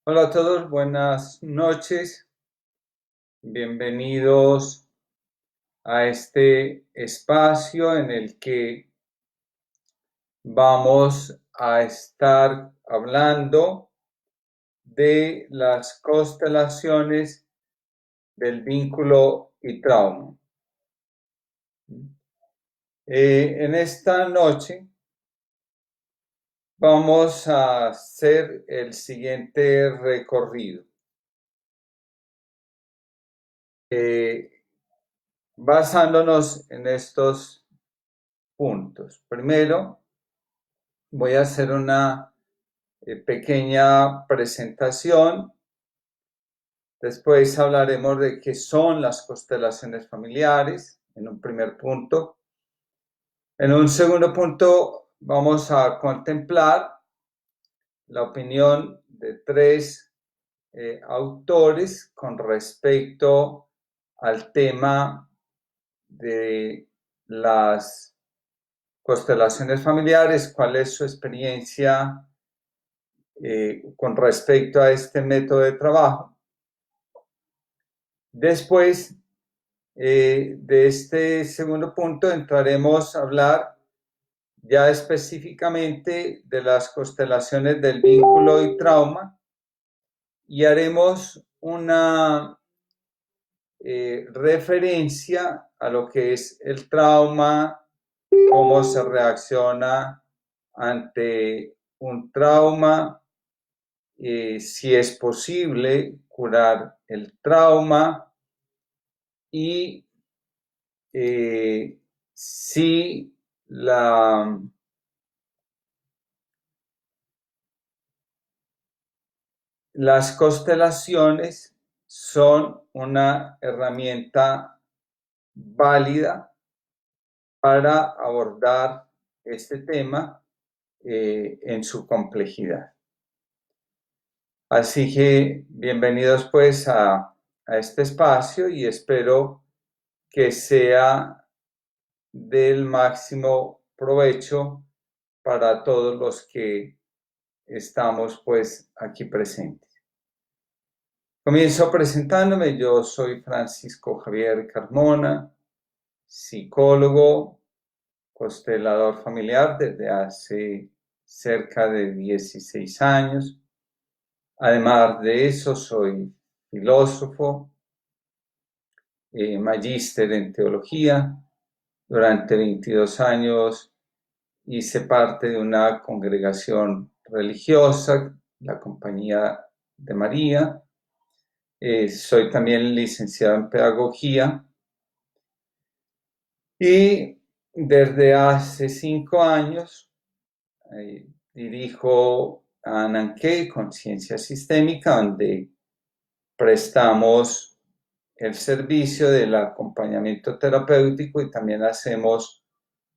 Hola a todos, buenas noches. Bienvenidos a este espacio en el que vamos a estar hablando de las constelaciones del vínculo y trauma. En esta noche vamos a hacer el siguiente recorrido. Basándonos en estos puntos. Primero, voy a hacer una pequeña presentación. Después hablaremos de qué son las constelaciones familiares, en un primer punto. En un segundo punto, vamos a contemplar la opinión de tres autores con respecto al tema de las constelaciones familiares, cuál es su experiencia con respecto a este método de trabajo. Después de este segundo punto entraremos a hablar ya específicamente de las constelaciones del vínculo y trauma y haremos una referencia a lo que es el trauma, cómo se reacciona ante un trauma, si es posible curar el trauma y si las constelaciones son una herramienta válida para abordar este tema en su complejidad. Así que bienvenidos pues a este espacio y espero que sea del máximo provecho para todos los que estamos pues aquí presentes. Comienzo presentándome, yo soy Francisco Javier Carmona, psicólogo, constelador familiar desde hace cerca de 16 años. Además de eso, soy filósofo, magíster en teología. Durante 22 años hice parte de una congregación religiosa, la Compañía de María. Soy también licenciado en pedagogía y desde hace 5 años dirijo a Anankei Conciencia Sistémica, donde prestamos el servicio del acompañamiento terapéutico y también hacemos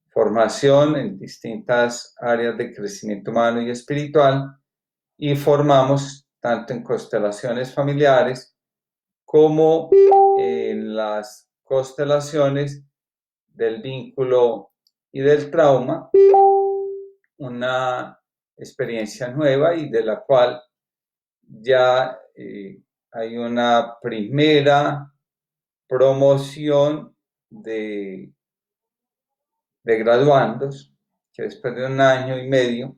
formación en distintas áreas de crecimiento humano y espiritual y formamos tanto en constelaciones familiares como en las constelaciones del vínculo y del trauma, una experiencia nueva y de la cual ya hay una primera promoción de graduandos que después de 1 año y medio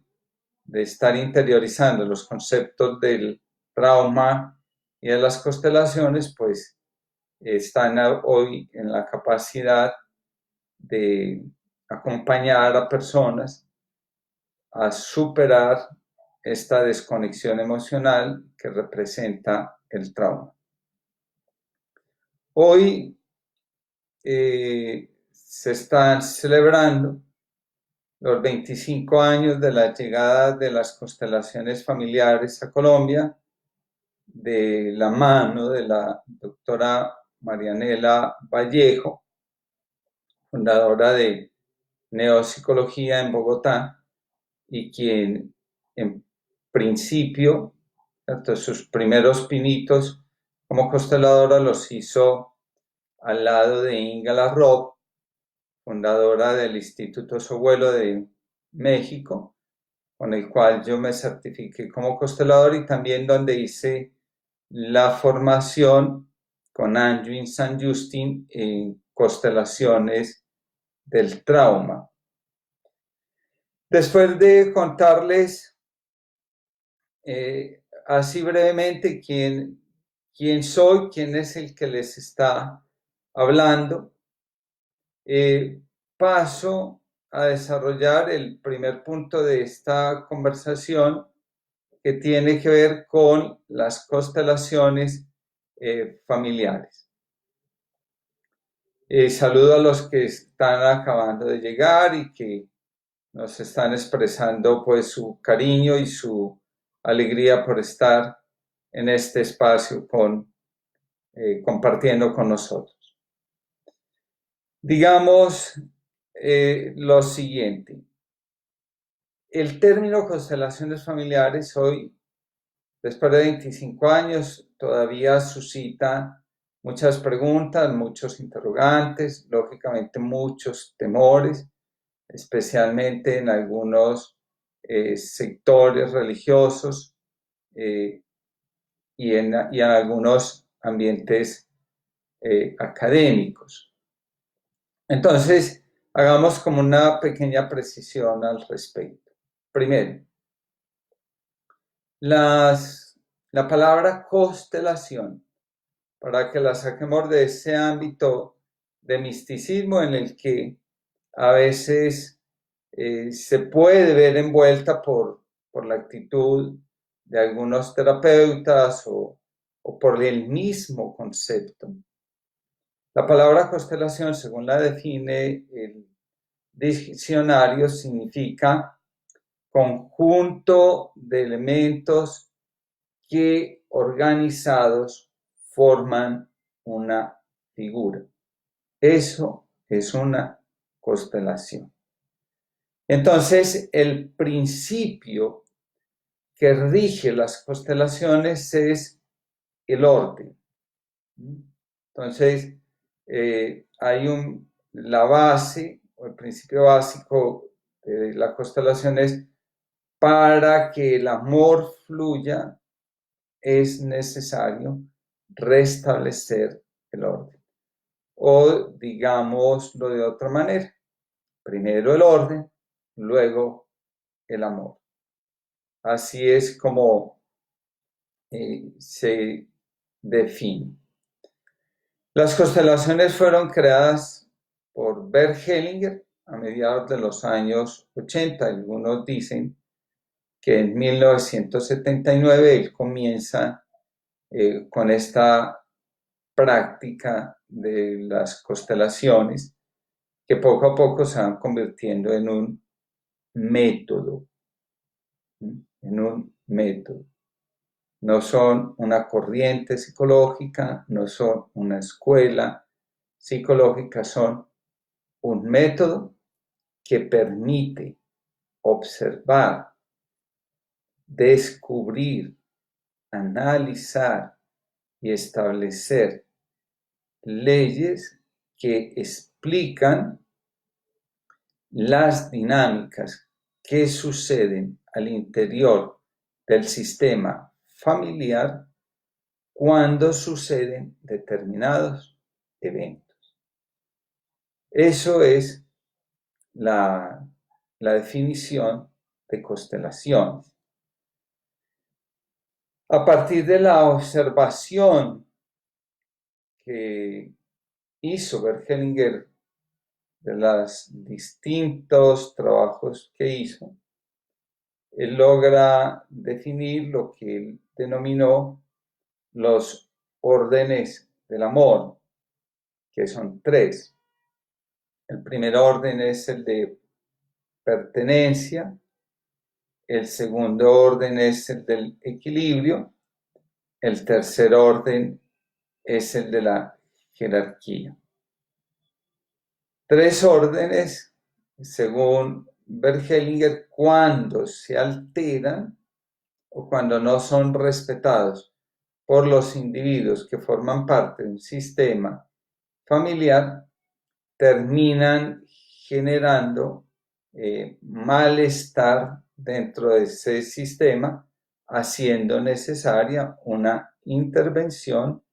de estar interiorizando los conceptos del trauma y de las constelaciones, pues están hoy en la capacidad de acompañar a personas a superar esta desconexión emocional que representa el trauma. Hoy se están celebrando los 25 años de la llegada de las constelaciones familiares a Colombia, de la mano de la doctora Marianela Vallejo, fundadora de Neopsicología en Bogotá, y quien en principio, sus primeros pinitos como consteladora los hizo al lado de Inga Larroque, fundadora del Instituto Sohuelo de México, con el cual yo me certifiqué como constelador y también donde hice la formación con Anjuin San Justin en constelaciones del trauma. Después de contarles así brevemente quién soy, quién es el que les está hablando, paso a desarrollar el primer punto de esta conversación, que tiene que ver con las constelaciones familiares. Saludo a los que están acabando de llegar y que nos están expresando pues su cariño y su alegría por estar en este espacio compartiendo con nosotros. Digamos lo siguiente. El término constelaciones familiares hoy, después de 25 años, todavía suscita muchas preguntas, muchos interrogantes, lógicamente muchos temores, especialmente en algunos sectores religiosos y en algunos ambientes académicos. Entonces, hagamos como una pequeña precisión al respecto. Primero, la palabra constelación, para que la saquemos de ese ámbito de misticismo en el que a veces se puede ver envuelta por la actitud de algunos terapeutas o por el mismo concepto. La palabra constelación, según la define el diccionario, significa conjunto de elementos que organizados forman una figura. Eso es una constelación. Entonces, el principio que rige las constelaciones es el orden. Entonces, hay la base o el principio básico de la constelación es: para que el amor fluya es necesario restablecer el orden. O digámoslo de otra manera, primero el orden, luego el amor. Así es como se define. Las constelaciones fueron creadas por Bert Hellinger a mediados de los años 80. Algunos dicen que en 1979 él comienza con esta práctica de las constelaciones, que poco a poco se van convirtiendo en un método. No son una corriente psicológica, no son una escuela psicológica, son un método que permite observar, descubrir, analizar y establecer leyes que explican las dinámicas que suceden al interior del sistema familiar cuando suceden determinados eventos. Eso es la definición de constelación. A partir de la observación que hizo Bert Hellinger de los distintos trabajos que hizo, él logra definir lo que él denominó los órdenes del amor, que son 3. El primer orden es el de pertenencia, el segundo orden es el del equilibrio, el tercer orden es el de la jerarquía. 3 órdenes, según Bert Hellinger, cuando se alteran o cuando no son respetados por los individuos que forman parte de un sistema familiar, terminan generando malestar dentro de ese sistema, haciendo necesaria una intervención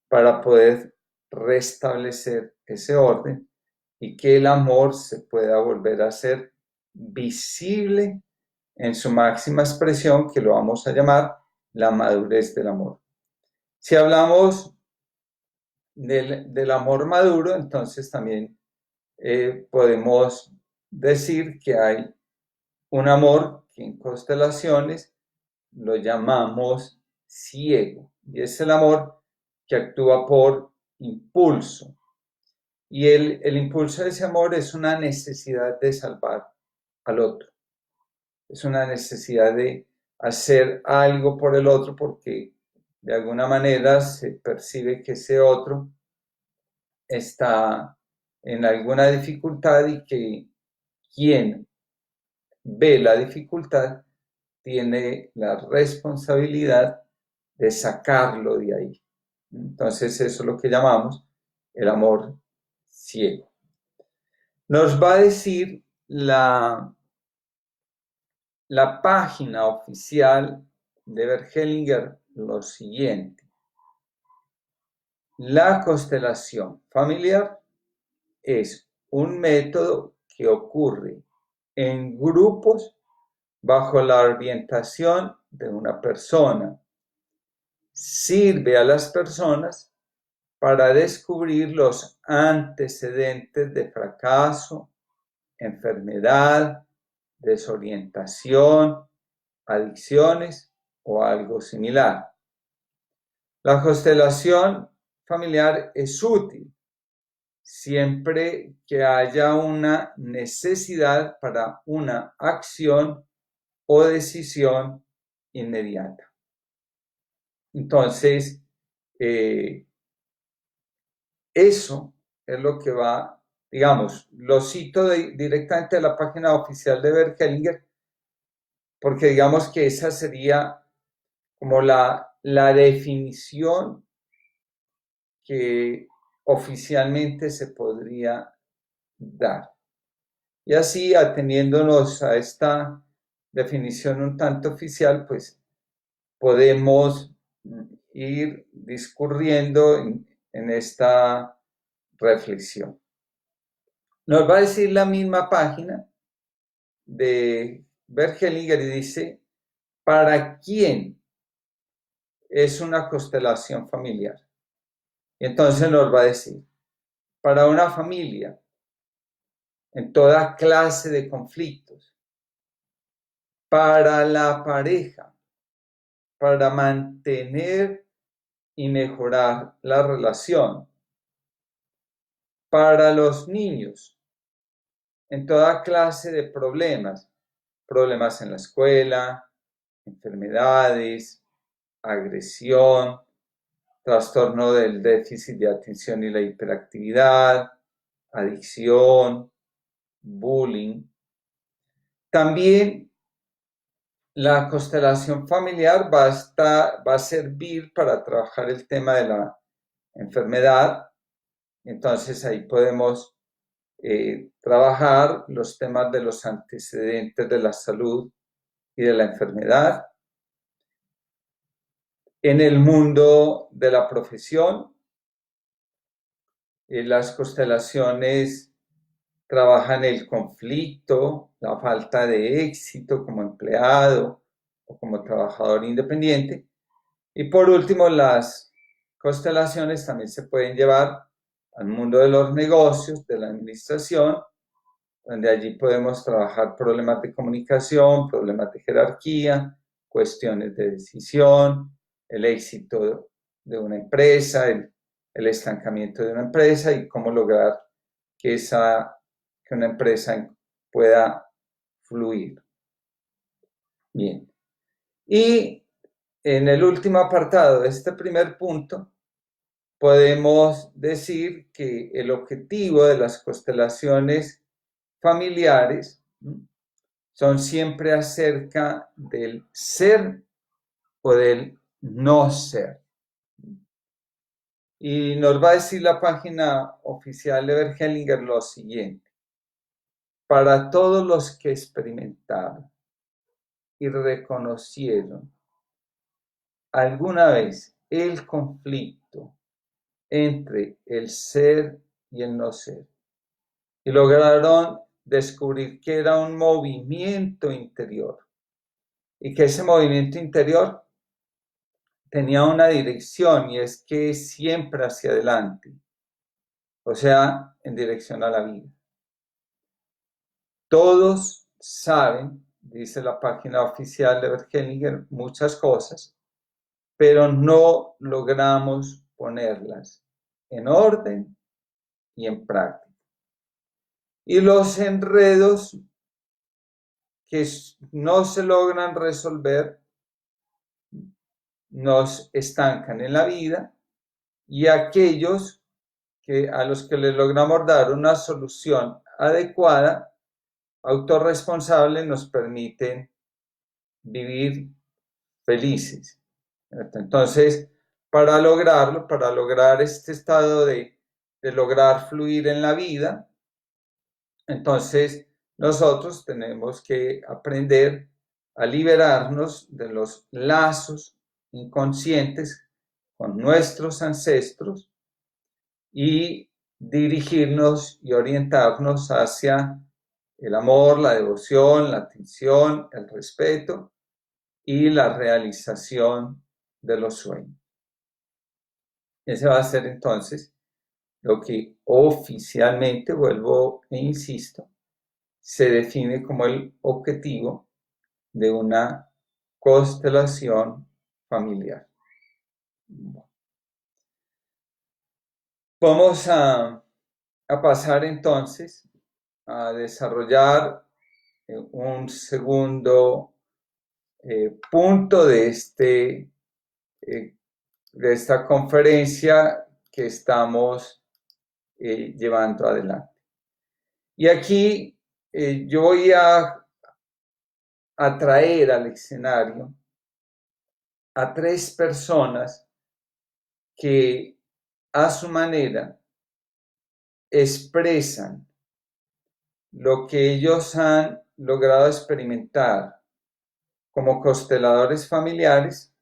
para poder restablecer ese orden y que el amor se pueda volver a ser visible en su máxima expresión, que lo vamos a llamar la madurez del amor. Si hablamos del amor maduro, entonces también podemos decir que hay un amor que en constelaciones lo llamamos ciego, y es el amor que actúa por impulso. Y el impulso de ese amor es una necesidad de salvar al otro. Es una necesidad de hacer algo por el otro porque de alguna manera se percibe que ese otro está en alguna dificultad y que quien ve la dificultad tiene la responsabilidad de sacarlo de ahí. Entonces eso es lo que llamamos el amor ciego. Nos va a decir la página oficial de Bert Hellinger lo siguiente: la constelación familiar es un método que ocurre en grupos bajo la orientación de una persona. Sirve a las personas para descubrir los antecedentes de fracaso, enfermedad, desorientación, adicciones o algo similar. La constelación familiar es útil siempre que haya una necesidad para una acción o decisión inmediata. Entonces, eso es lo que va, digamos, lo cito directamente de la página oficial de Bert Hellinger, porque digamos que esa sería como la definición que oficialmente se podría dar. Y así, ateniéndonos a esta definición un tanto oficial, pues podemos ir discurriendo en esta reflexión. Nos va a decir la misma página de Bert Hellinger y dice: ¿para quién es una constelación familiar? Y entonces nos va a decir: para una familia en toda clase de conflictos, para la pareja, para mantener y mejorar la relación, para los niños en toda clase de problemas, problemas en la escuela, enfermedades, agresión, trastorno del déficit de atención y la hiperactividad, adicción, bullying. También la constelación familiar va a servir para trabajar el tema de la enfermedad. Entonces ahí podemos trabajar los temas de los antecedentes de la salud y de la enfermedad. En el mundo de la profesión, las constelaciones trabajan el conflicto, la falta de éxito como empleado o como trabajador independiente. Y por último, las constelaciones también se pueden llevar al mundo de los negocios, de la administración, donde allí podemos trabajar problemas de comunicación, problemas de jerarquía, cuestiones de decisión, el éxito de una empresa, el estancamiento de una empresa y cómo lograr que una empresa pueda fluir. Bien. Y en el último apartado de este primer punto, podemos decir que el objetivo de las constelaciones familiares son siempre acerca del ser o del no ser. Y nos va a decir la página oficial de Bert Hellinger lo siguiente: para todos los que experimentaron y reconocieron alguna vez el conflicto entre el ser y el no ser, y lograron descubrir que era un movimiento interior, y que ese movimiento interior tenía una dirección, y es que es siempre hacia adelante, o sea, en dirección a la vida. Todos saben, dice la página oficial de Bert Hellinger, muchas cosas, pero no logramos ponerlas en orden y en práctica. Y los enredos que no se logran resolver nos estancan en la vida, y aquellos a los que les logramos dar una solución adecuada, autorresponsable, nos permiten vivir felices. Entonces, para lograrlo, para lograr este estado de lograr fluir en la vida, entonces nosotros tenemos que aprender a liberarnos de los lazos inconscientes con nuestros ancestros y dirigirnos y orientarnos hacia el amor, la devoción, la atención, el respeto y la realización de los sueños. Ese va a ser entonces lo que oficialmente, vuelvo e insisto, se define como el objetivo de una constelación familiar. Vamos a pasar entonces a desarrollar un segundo punto de esta conferencia que estamos llevando adelante. Y aquí yo voy a traer al escenario a 3 personas que a su manera expresan lo que ellos han logrado experimentar como consteladores familiares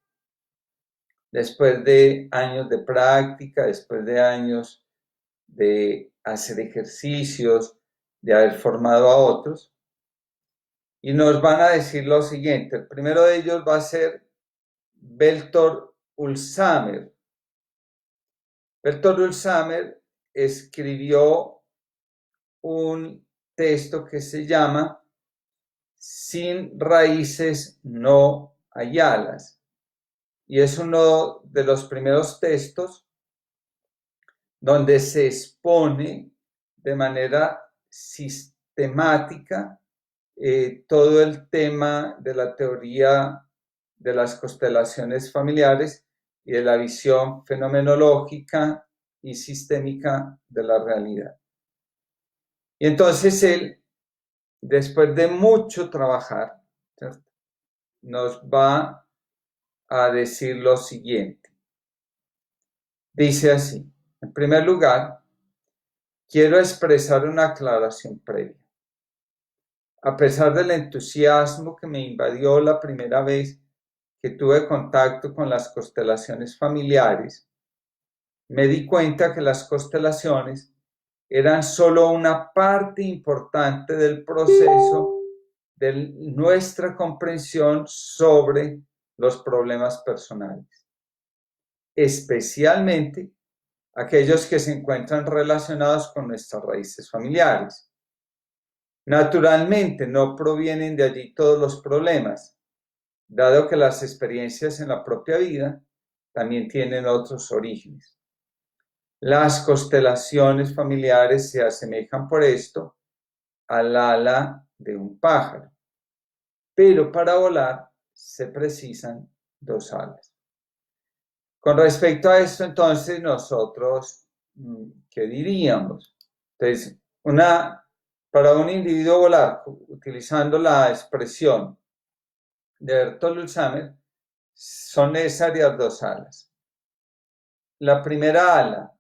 después de años de práctica, después de años de hacer ejercicios, de haber formado a otros, y nos van a decir lo siguiente. El primero de ellos va a ser Beltor Ulsamer. Beltor Ulsamer escribió un texto que se llama Sin raíces no hay alas, y es uno de los primeros textos donde se expone de manera sistemática todo el tema de la teoría de las constelaciones familiares y de la visión fenomenológica y sistémica de la realidad. Y entonces él, después de mucho trabajar, ¿cierto?, nos va a decir lo siguiente. Dice así: en primer lugar, quiero expresar una aclaración previa. A pesar del entusiasmo que me invadió la primera vez que tuve contacto con las constelaciones familiares, me di cuenta que las constelaciones eran solo una parte importante del proceso de nuestra comprensión sobre los problemas personales, especialmente aquellos que se encuentran relacionados con nuestras raíces familiares. Naturalmente, no provienen de allí todos los problemas, dado que las experiencias en la propia vida también tienen otros orígenes. Las constelaciones familiares se asemejan por esto al ala de un pájaro, pero para volar se precisan 2 alas. Con respecto a esto, entonces, nosotros, ¿qué diríamos? Entonces, para un individuo volar, utilizando la expresión de Bertolt Ulsamer, son necesarias 2 alas. La primera ala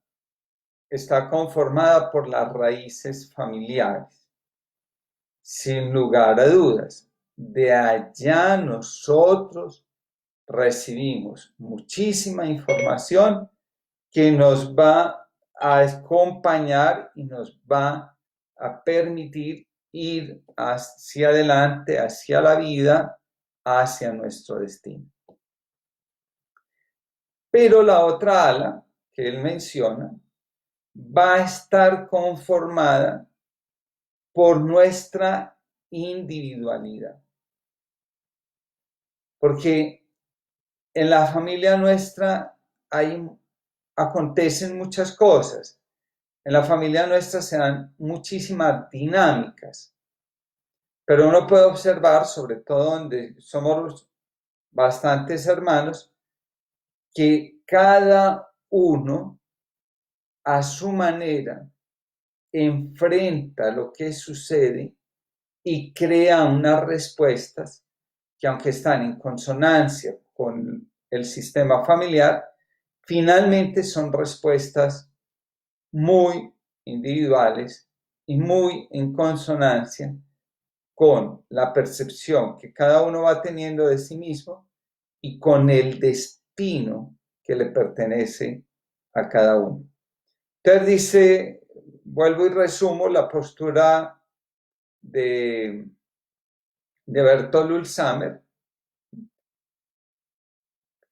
está conformada por las raíces familiares, sin lugar a dudas. de allá nosotros recibimos muchísima información que nos va a acompañar y nos va a permitir ir hacia adelante, hacia la vida, hacia nuestro destino. Pero la otra ala que él menciona va a estar conformada por nuestra individualidad. Porque en la familia nuestra acontecen muchas cosas. En la familia nuestra se dan muchísimas dinámicas. Pero uno puede observar, sobre todo donde somos bastantes hermanos, que cada uno a su manera enfrenta lo que sucede y crea unas respuestas que, aunque están en consonancia con el sistema familiar, finalmente son respuestas muy individuales y muy en consonancia con la percepción que cada uno va teniendo de sí mismo y con el destino que le pertenece a cada uno. Entonces dice, vuelvo y resumo la postura de Bertolt Ulsamer: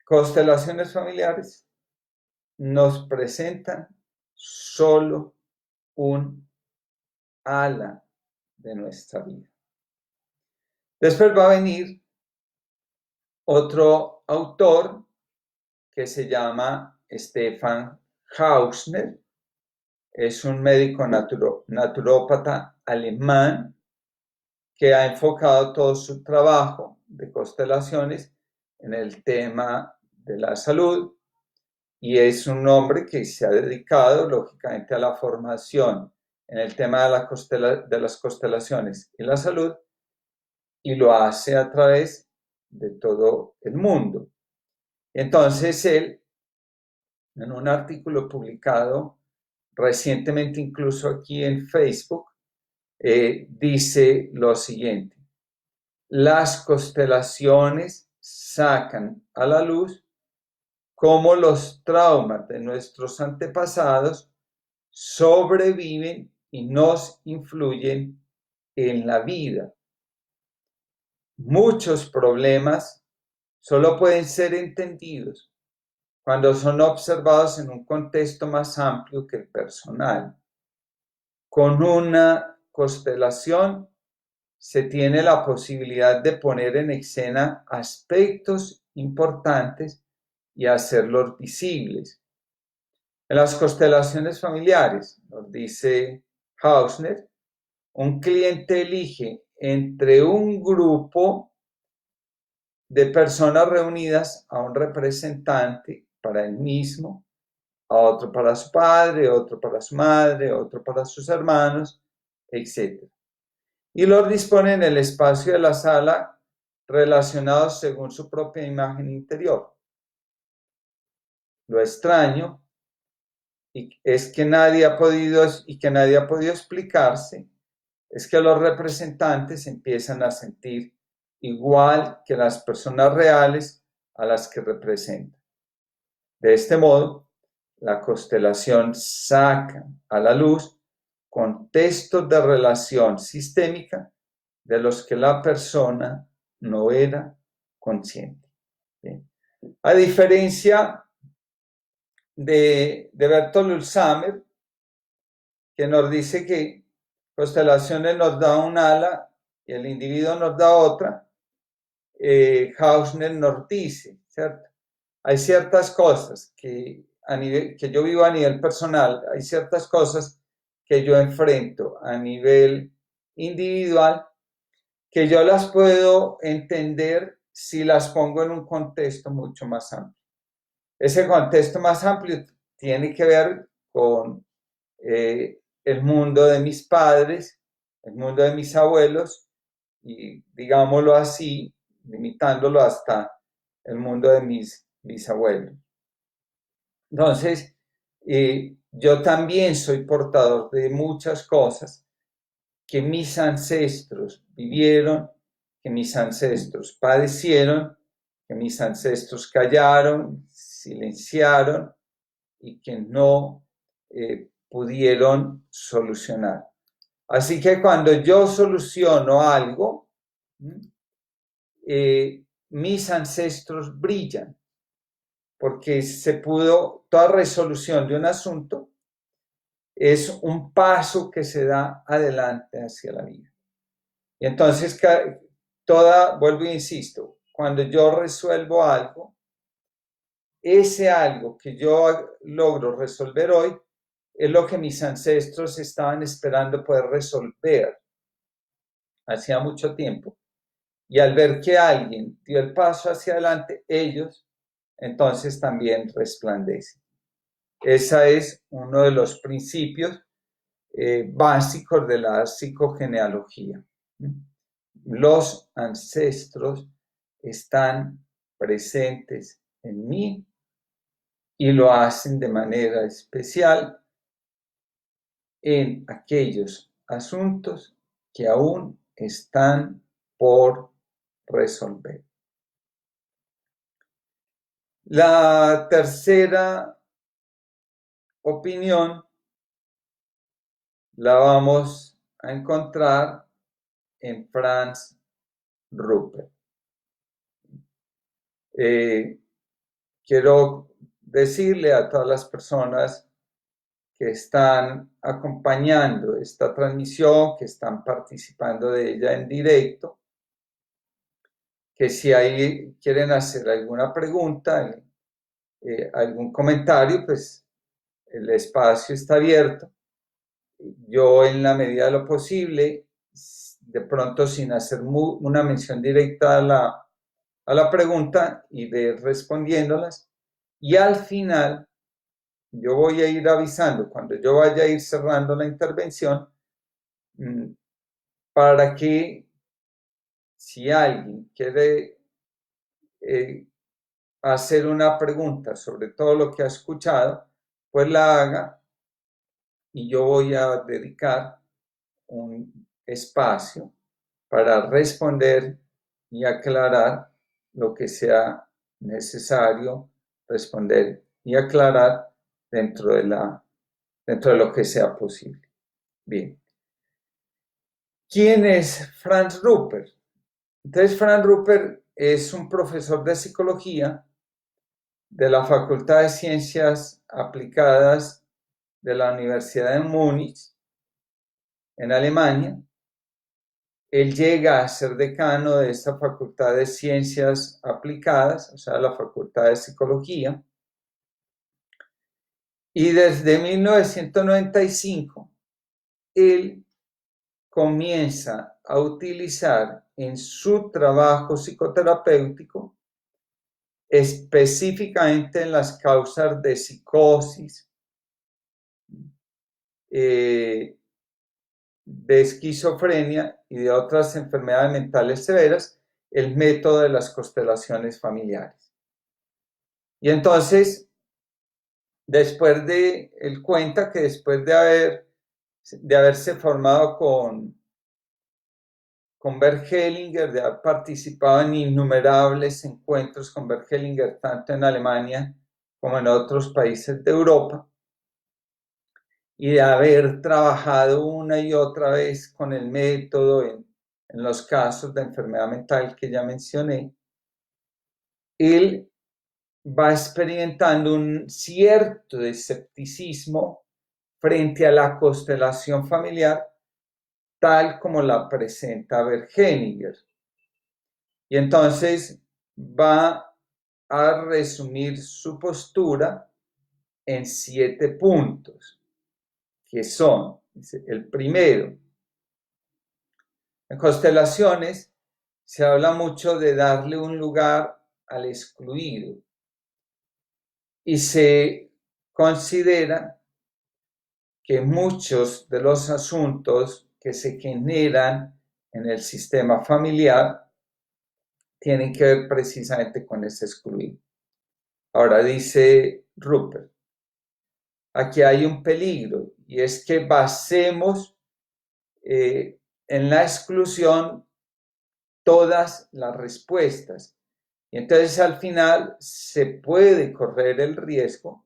constelaciones familiares nos presentan solo un ala de nuestra vida. Después va a venir otro autor que se llama Stefan Hausner. Es un médico naturópata alemán que ha enfocado todo su trabajo de constelaciones en el tema de la salud, y es un hombre que se ha dedicado lógicamente a la formación en el tema de las constelaciones y la salud, y lo hace a través de todo el mundo. Entonces él, en un artículo publicado recientemente incluso aquí en Facebook, dice lo siguiente: las constelaciones sacan a la luz cómo los traumas de nuestros antepasados sobreviven y nos influyen en la vida. Muchos problemas solo pueden ser entendidos cuando son observados en un contexto más amplio que el personal. Con una constelación se tiene la posibilidad de poner en escena aspectos importantes y hacerlos visibles. En las constelaciones familiares, nos dice Hausner, un cliente elige entre un grupo de personas reunidas a un representante para él mismo, a otro para su padre, otro para su madre, otro para sus hermanos, etc. Y los dispone en el espacio de la sala relacionados según su propia imagen interior. Lo extraño es que nadie ha podido explicarse, es que los representantes empiezan a sentir igual que las personas reales a las que representan. De este modo, la constelación saca a la luz contextos de relación sistémica de los que la persona no era consciente. ¿Bien? A diferencia de Bertolt Ulsamer, que nos dice que constelaciones nos da un ala y el individuo nos da otra, Hausner nos dice, ¿cierto? Hay ciertas cosas que yo vivo a nivel personal, hay ciertas cosas que yo enfrento a nivel individual que yo las puedo entender si las pongo en un contexto mucho más amplio. Ese contexto más amplio tiene que ver con el mundo de mis padres, el mundo de mis abuelos y, digámoslo así, limitándolo hasta el mundo de mis bisabuelos. Entonces, yo también soy portador de muchas cosas que mis ancestros vivieron, que mis ancestros padecieron, que mis ancestros callaron, silenciaron y que no pudieron solucionar. Así que cuando yo soluciono algo, mis ancestros brillan, porque toda resolución de un asunto es un paso que se da adelante hacia la vida. Y entonces, vuelvo e insisto, cuando yo resuelvo algo, ese algo que yo logro resolver hoy es lo que mis ancestros estaban esperando poder resolver hacía mucho tiempo. Y al ver que alguien dio el paso hacia adelante, ellos entonces también resplandecen. Ese es uno de los principios básicos de la psicogenealogía. Los ancestros están presentes en mí y lo hacen de manera especial en aquellos asuntos que aún están por resolver. La tercera opinión la vamos a encontrar en Franz Rupert. Quiero decirle a todas las personas que están acompañando esta transmisión, que están participando de ella en directo, que si ahí quieren hacer alguna pregunta, algún comentario, pues el espacio está abierto. Yo, en la medida de lo posible, de pronto sin hacer una mención directa a la pregunta, iré respondiéndolas, y al final yo voy a ir avisando cuando yo vaya a ir cerrando la intervención, para que si alguien quiere hacer una pregunta sobre todo lo que ha escuchado, pues la haga, y yo voy a dedicar un espacio para responder y aclarar lo que sea necesario responder y aclarar dentro de lo que sea posible. Bien. ¿Quién es Franz Rupert? Entonces, Franz Rupert es un profesor de psicología de la Facultad de Ciencias Aplicadas de la Universidad de Múnich, en Alemania. Él llega a ser decano de esta Facultad de Ciencias Aplicadas, o sea, la Facultad de Psicología. Y desde 1995, él comienza a utilizar en su trabajo psicoterapéutico, específicamente en las causas de psicosis, de esquizofrenia y de otras enfermedades mentales severas, el método de las constelaciones familiares. Y entonces, él cuenta que después de haberse formado con Bert Hellinger, de haber participado en innumerables encuentros con Bert Hellinger, tanto en Alemania como en otros países de Europa, y de haber trabajado una y otra vez con el método en los casos de enfermedad mental que ya mencioné, él va experimentando un cierto escepticismo frente a la constelación familiar tal como la presenta Bert Hellinger. Y entonces va a resumir su postura en 7 puntos, que son, el primero, en constelaciones se habla mucho de darle un lugar al excluido, y se considera que muchos de los asuntos que se generan en el sistema familiar tienen que ver precisamente con ese excluido. Ahora dice Rupert, aquí hay un peligro, y es que basemos en la exclusión todas las respuestas. Y entonces al final se puede correr el riesgo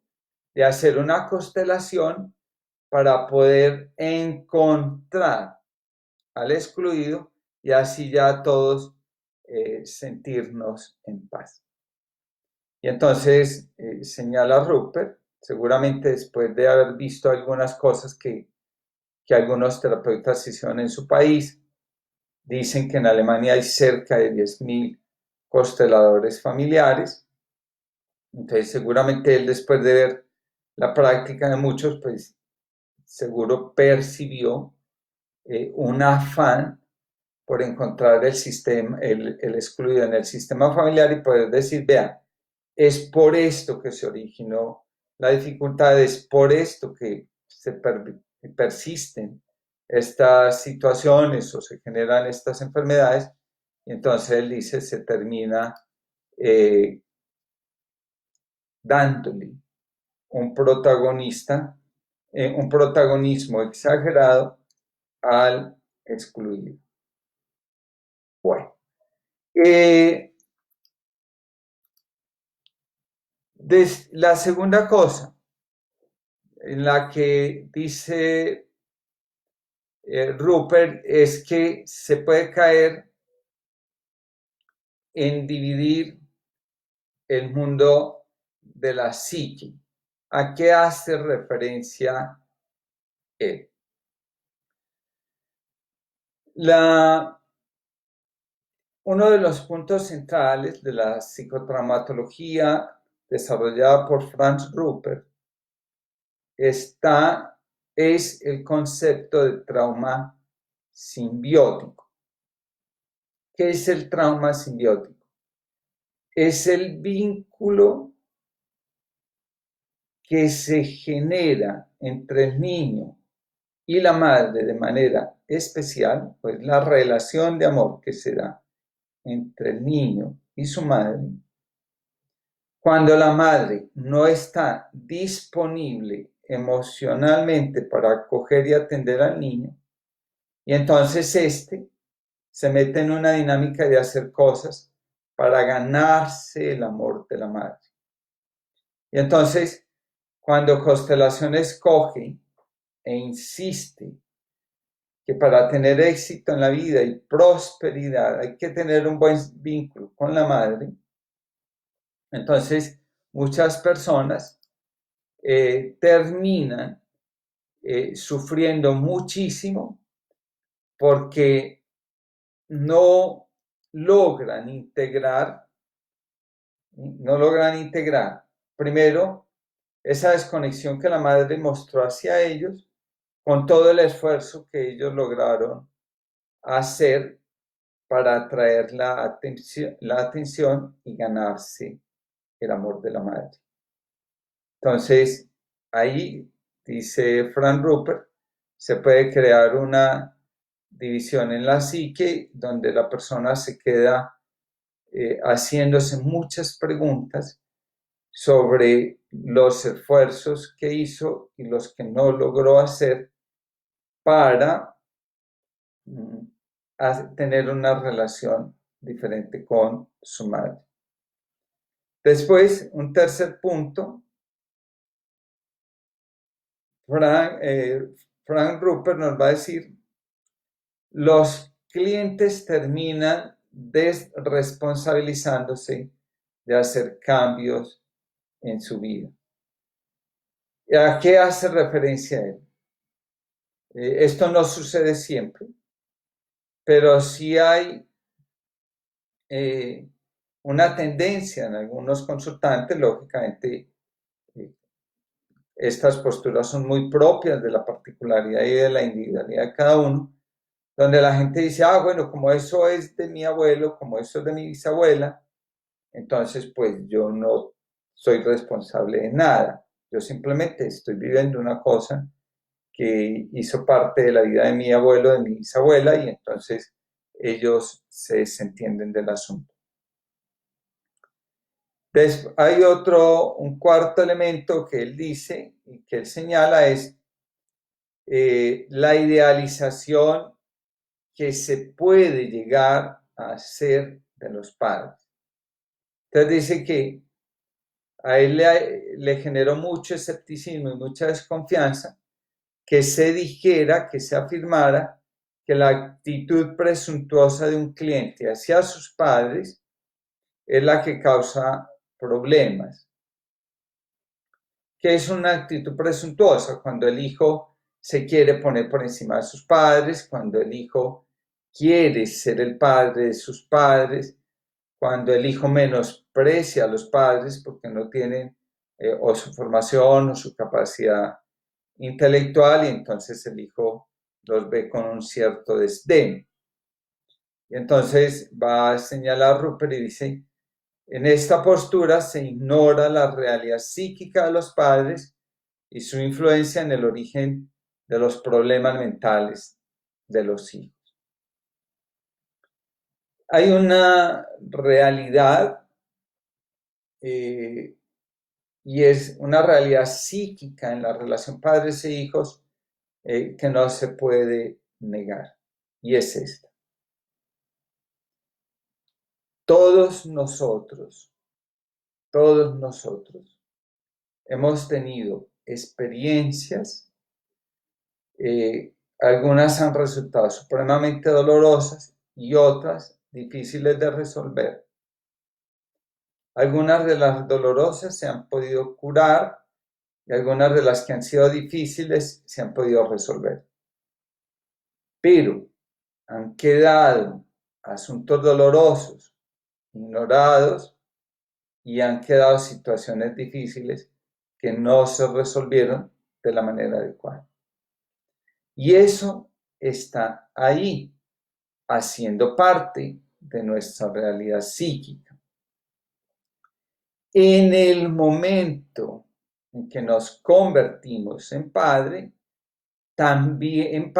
de hacer una constelación para poder encontrar al excluido y así ya todos sentirnos en paz. Y entonces señala Rupert, seguramente después de haber visto algunas cosas que algunos terapeutas hicieron en su país, dicen que en Alemania hay cerca de 10.000 consteladores familiares. Entonces seguramente él, después de ver la práctica de muchos, pues seguro percibió un afán por encontrar el sistema, el excluido en el sistema familiar y poder decir, vean, es por esto que se originó la dificultad, es por esto que persisten estas situaciones o se generan estas enfermedades. Y entonces él dice, se termina dándole un protagonismo exagerado al excluido. Bueno, la segunda cosa en la que dice Rupert es que se puede caer en dividir el mundo de la psique. ¿A qué hace referencia él? Uno de los puntos centrales de la psicotraumatología desarrollada por Franz Rupert es el concepto de trauma simbiótico. ¿Qué es el trauma simbiótico? Es el vínculo que se genera entre el niño y la madre de manera especial, pues la relación de amor que se da entre el niño y su madre, cuando la madre no está disponible emocionalmente para acoger y atender al niño, y entonces se mete en una dinámica de hacer cosas para ganarse el amor de la madre. Y entonces, cuando Constelación escoge e insiste que para tener éxito en la vida y prosperidad hay que tener un buen vínculo con la madre, entonces muchas personas terminan sufriendo muchísimo porque no logran integrar primero esa desconexión que la madre mostró hacia ellos con todo el esfuerzo que ellos lograron hacer para atraer la atención y ganarse el amor de la madre. Entonces, ahí, dice Franz Rupert, se puede crear una división en la psique donde la persona se queda haciéndose muchas preguntas sobre los esfuerzos que hizo y los que no logró hacer para tener una relación diferente con su madre. Después, un tercer punto, Franz Rupert nos va a decir, los clientes terminan desresponsabilizándose de hacer cambios en su vida. ¿A qué hace referencia él? Esto no sucede siempre, pero sí hay una tendencia en algunos consultantes, lógicamente, estas posturas son muy propias de la particularidad y de la individualidad de cada uno, donde la gente dice, bueno, como eso es de mi abuelo, como eso es de mi bisabuela, entonces pues yo no soy responsable de nada, yo simplemente estoy viviendo una cosa que hizo parte de la vida de mi abuelo, de mi bisabuela, y entonces ellos se desentienden del asunto. Hay un cuarto elemento que él dice y que él señala es la idealización que se puede llegar hacer de los padres. Entonces dice que a él le generó mucho escepticismo y mucha desconfianza que se dijera, que se afirmara que la actitud presuntuosa de un cliente hacia sus padres es la que causa problemas. ¿Qué es una actitud presuntuosa? Cuando el hijo se quiere poner por encima de sus padres, cuando el hijo quiere ser el padre de sus padres, cuando el hijo menosprecia a los padres porque no tienen o su formación o su capacidad intelectual, y entonces el hijo los ve con un cierto desdén. Y entonces va a señalar Rupert y dice, en esta postura se ignora la realidad psíquica de los padres y su influencia en el origen de los problemas mentales de los hijos. Hay una realidad y es una realidad psíquica en la relación padres e hijos que no se puede negar, y es esta. Todos nosotros hemos tenido experiencias, algunas han resultado supremamente dolorosas y otras difíciles de resolver. Algunas de las dolorosas se han podido curar y algunas de las que han sido difíciles se han podido resolver. Pero han quedado asuntos dolorosos, ignorados, y han quedado situaciones difíciles que no se resolvieron de la manera adecuada. Y eso está ahí, haciendo parte de nuestra realidad psíquica. En el momento en que nos convertimos en padres, también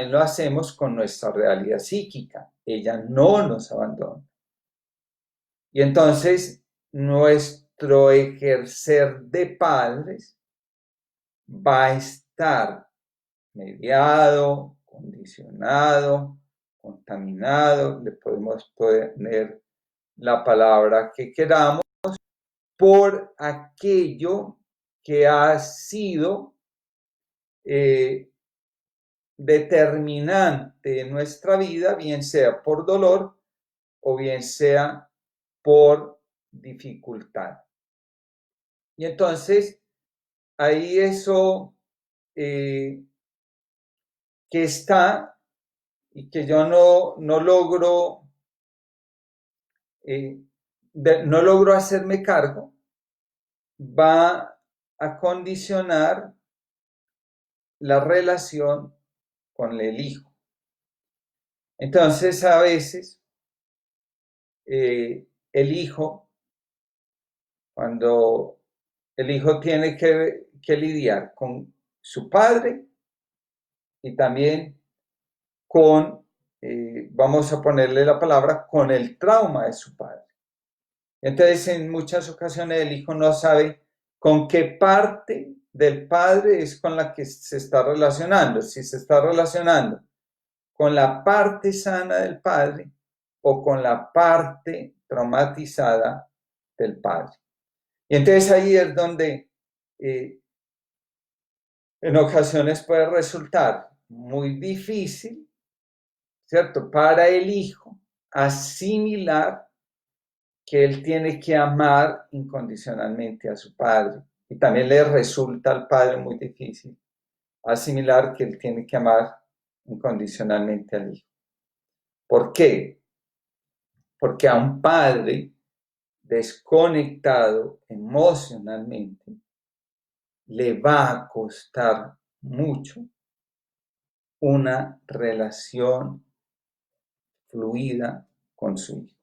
lo hacemos con nuestra realidad psíquica. Ella no nos abandona. Y entonces nuestro ejercer de padres va a estar mediado, condicionado, contaminado, le podemos poner la palabra que queramos, por aquello que ha sido determinante en nuestra vida, bien sea por dolor o bien sea por dificultad. Y entonces, ahí eso que está y que yo no logro hacerme cargo, va a condicionar la relación con el hijo. Entonces, a veces, el hijo, cuando el hijo tiene que lidiar con su padre y también con, vamos a ponerle la palabra, con el trauma de su padre. Entonces, en muchas ocasiones el hijo no sabe con qué parte del padre es con la que se está relacionando, si se está relacionando con la parte sana del padre o con la parte traumatizada del padre. Y entonces ahí es donde en ocasiones puede resultar muy difícil, ¿cierto?, para el hijo asimilar que él tiene que amar incondicionalmente a su padre. Y también le resulta al padre muy difícil asimilar que él tiene que amar incondicionalmente al hijo. ¿Por qué? Porque a un padre desconectado emocionalmente le va a costar mucho una relación fluida con su hijo.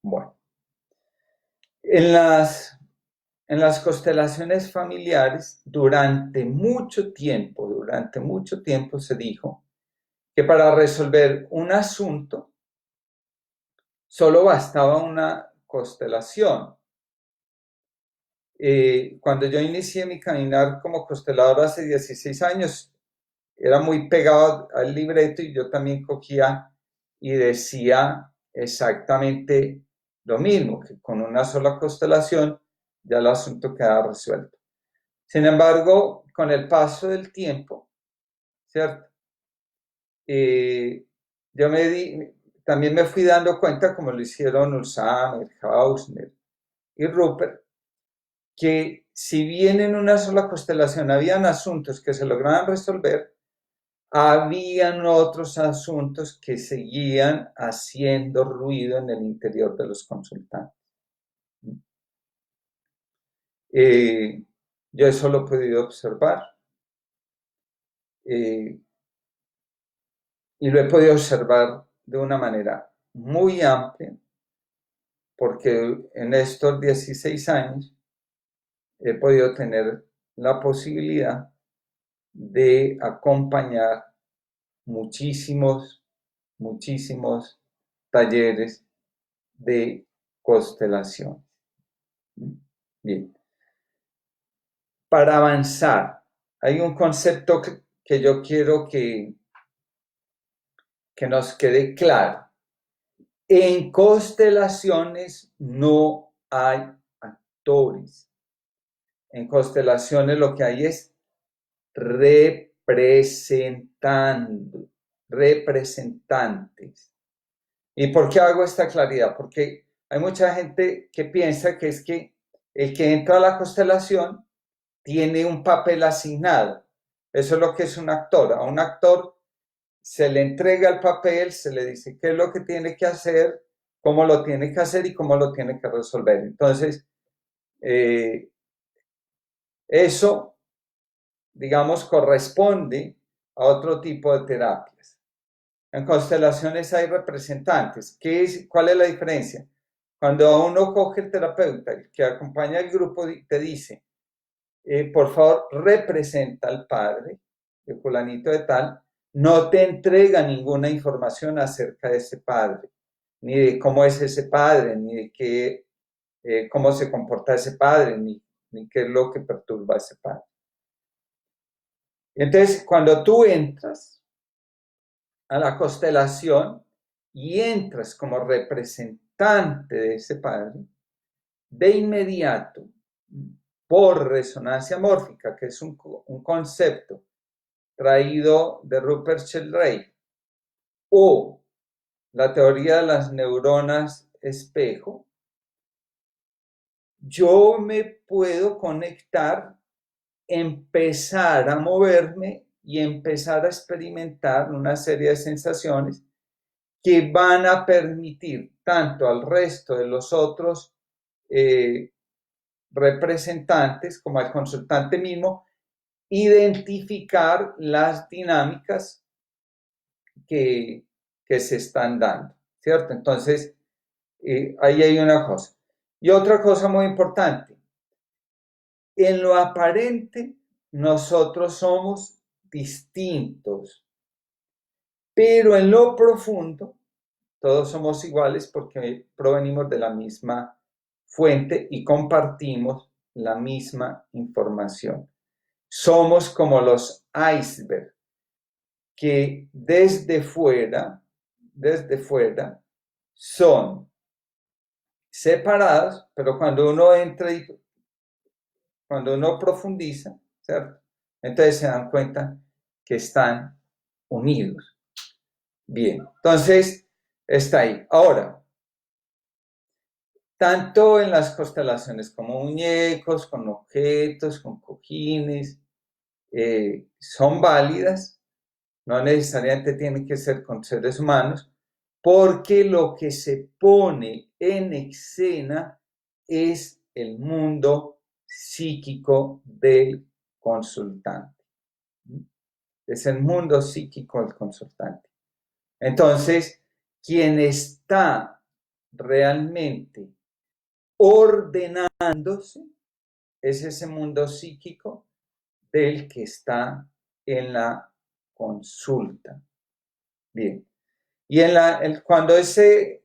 Bueno, en las constelaciones familiares, durante mucho tiempo se dijo que para resolver un asunto solo bastaba una constelación. Cuando yo inicié mi caminar como constelador hace 16 años, era muy pegado al libreto y yo también cogía y decía exactamente lo mismo, que con una sola constelación ya el asunto quedaba resuelto. Sin embargo, con el paso del tiempo, ¿cierto? Yo también me fui dando cuenta, como lo hicieron Ulsamer, Hausner y Rupert, que si bien en una sola constelación habían asuntos que se lograban resolver, habían otros asuntos que seguían haciendo ruido en el interior de los consultantes. Yo eso lo he podido observar y lo he podido observar de una manera muy amplia, porque en estos 16 años he podido tener la posibilidad de acompañar muchísimos talleres de constelación. Bien. Para avanzar, hay un concepto que yo quiero que nos quede claro. En constelaciones no hay actores. En constelaciones lo que hay es representantes. ¿Y por qué hago esta claridad? Porque hay mucha gente que piensa que es que el que entra a la constelación tiene un papel asignado. Eso es lo que es un actor. A un actor se le entrega el papel, se le dice qué es lo que tiene que hacer, cómo lo tiene que hacer y cómo lo tiene que resolver. Entonces, eso, digamos, corresponde a otro tipo de terapias. En constelaciones hay representantes. ¿Cuál es la diferencia? Cuando a uno coge el terapeuta, el que acompaña al grupo, te dice, por favor, representa al padre, de fulanito de tal, no te entrega ninguna información acerca de ese padre, ni de cómo es ese padre, ni de cómo se comporta ese padre, ni qué es lo que perturba a ese padre. Entonces, cuando tú entras a la constelación y entras como representante de ese padre, de inmediato, por resonancia mórfica, que es un concepto traído de Rupert Sheldrake, o la teoría de las neuronas espejo, yo me puedo conectar, empezar a moverme y empezar a experimentar una serie de sensaciones que van a permitir tanto al resto de los otros representantes como al consultante mismo identificar las dinámicas que se están dando, ¿cierto? Entonces, ahí hay una cosa. Y otra cosa muy importante, en lo aparente nosotros somos distintos, pero en lo profundo todos somos iguales porque provenimos de la misma fuente y compartimos la misma información. Somos como los icebergs que desde fuera son separados, pero cuando uno entra y cuando uno profundiza, ¿cierto? Entonces se dan cuenta que están unidos. Bien, entonces está ahí. Ahora, tanto en las constelaciones como muñecos, con objetos, con cojines, son válidas, no necesariamente tienen que ser con seres humanos, porque lo que se pone en escena es el mundo psíquico del consultante. Es el mundo psíquico del consultante. Entonces, quien está realmente ordenándose es ese mundo psíquico del que está en la consulta. Bien. Y cuando se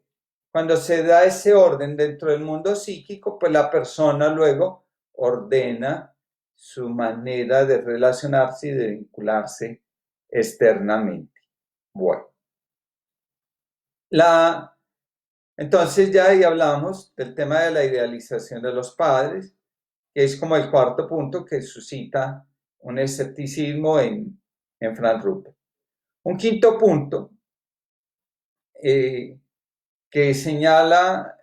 da ese orden dentro del mundo psíquico, pues la persona luego ordena su manera de relacionarse y de vincularse externamente. Bueno. Entonces ya ahí hablamos del tema de la idealización de los padres, que es como el cuarto punto que suscita un escepticismo en Frank Rupert. Un quinto punto que señala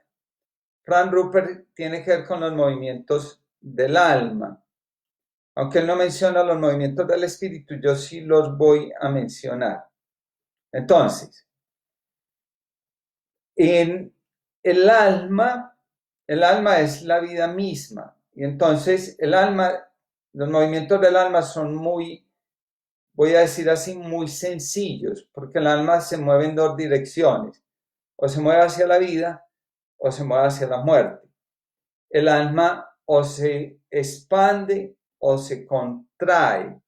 Frank Rupert tiene que ver con los movimientos del alma. Aunque él no menciona los movimientos del espíritu, yo sí los voy a mencionar. Entonces, en el alma es la vida misma. Y entonces el alma, los movimientos del alma son muy, voy a decir así, muy sencillos, porque el alma se mueve en dos direcciones. O se mueve hacia la vida o se mueve hacia la muerte. El alma o se expande o se contrae.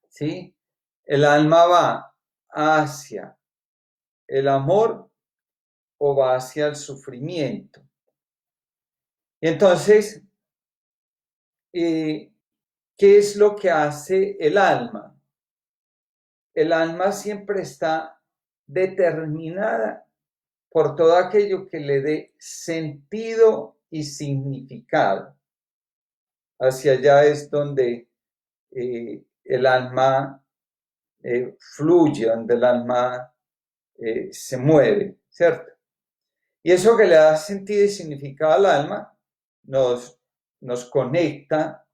¿Sí? El alma va hacia el amor o va hacia el sufrimiento. Y entonces, ¿qué es lo que hace el alma? El alma siempre está determinada por todo aquello que le dé sentido y significado. Hacia allá es donde el alma fluye, donde el alma se mueve, ¿cierto? Y eso que le da sentido y significado al alma nos conecta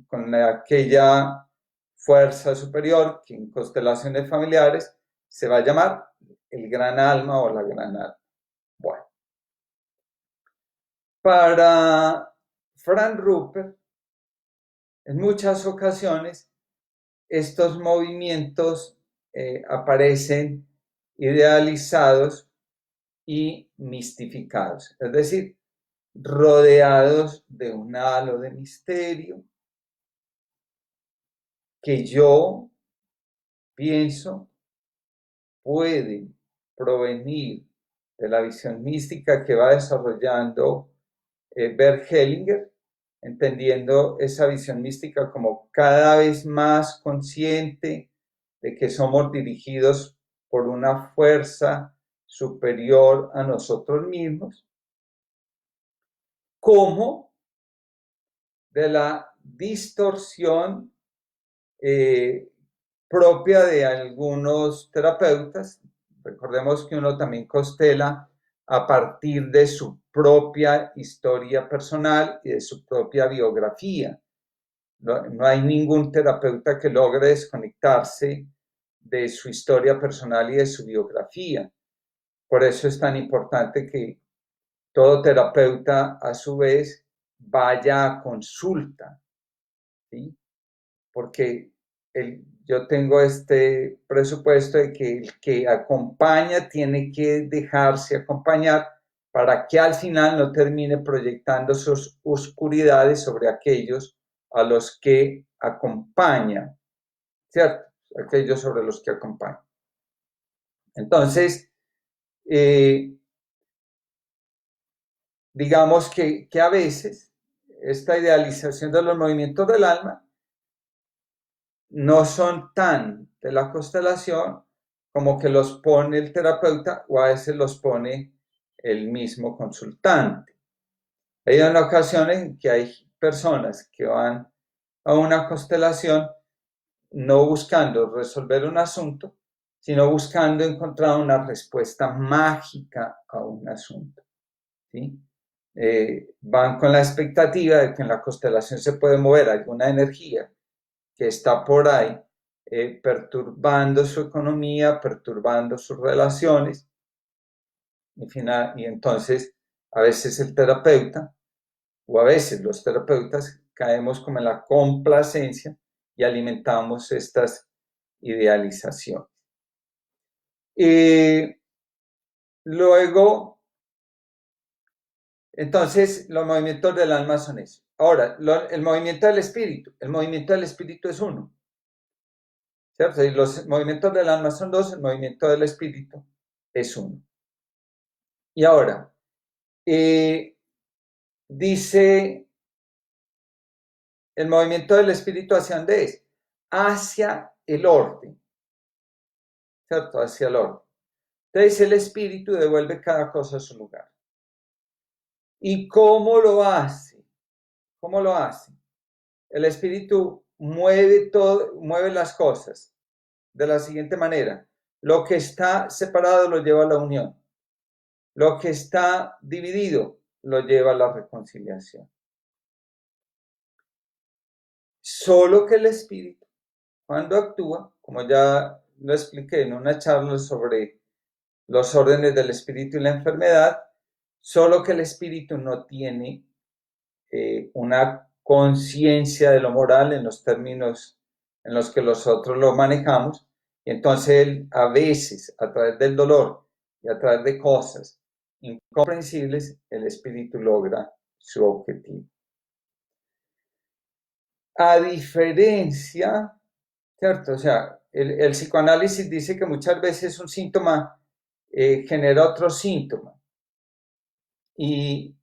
con aquella fuerza superior que en constelaciones familiares se va a llamar el gran alma o la gran alma. Bueno, para Frank Rupert, en muchas ocasiones estos movimientos aparecen idealizados y mistificados, es decir, rodeados de un halo de misterio que yo pienso pueden provenir de la visión mística que va desarrollando Bert Hellinger, entendiendo esa visión mística como cada vez más consciente de que somos dirigidos por una fuerza superior a nosotros mismos, como de la distorsión propia de algunos terapeutas. Recordemos que uno también constela a partir de su propia historia personal y de su propia biografía. No hay ningún terapeuta que logre desconectarse de su historia personal y de su biografía. Por eso es tan importante que todo terapeuta a su vez vaya a consulta, ¿sí? Porque yo tengo este presupuesto de que el que acompaña tiene que dejarse acompañar para que al final no termine proyectando sus oscuridades sobre aquellos a los que acompaña, ¿cierto? Aquellos sobre los que acompaña. Entonces, digamos que a veces esta idealización de los movimientos del alma no son tan de la constelación como que los pone el terapeuta o a veces los pone el mismo consultante. Hay ocasiones en que hay personas que van a una constelación no buscando resolver un asunto, sino buscando encontrar una respuesta mágica a un asunto, ¿sí? Van con la expectativa de que en la constelación se puede mover alguna energía que está por ahí perturbando su economía, perturbando sus relaciones, y entonces a veces el terapeuta o a veces los terapeutas caemos como en la complacencia y alimentamos estas idealizaciones. Luego, entonces los movimientos del alma son eso. Ahora, el movimiento del espíritu es uno. ¿Cierto? Y los movimientos del alma son dos, el movimiento del espíritu es uno. Y ahora, dice el movimiento del espíritu hacia dónde es, hacia el orden, ¿cierto? Hacia el orden. Entonces el espíritu devuelve cada cosa a su lugar. ¿Y cómo lo hace? ¿Cómo lo hace? El espíritu mueve las cosas de la siguiente manera. Lo que está separado lo lleva a la unión. Lo que está dividido lo lleva a la reconciliación. Solo que el espíritu, cuando actúa, como ya lo expliqué en una charla sobre los órdenes del espíritu y la enfermedad, solo que el espíritu no tiene una conciencia de lo moral en los términos en los que nosotros lo manejamos, y entonces él a veces, a través del dolor y a través de cosas incomprensibles, el espíritu logra su objetivo. A diferencia, ¿cierto? O sea, el psicoanálisis dice que muchas veces un síntoma genera otro síntoma. Y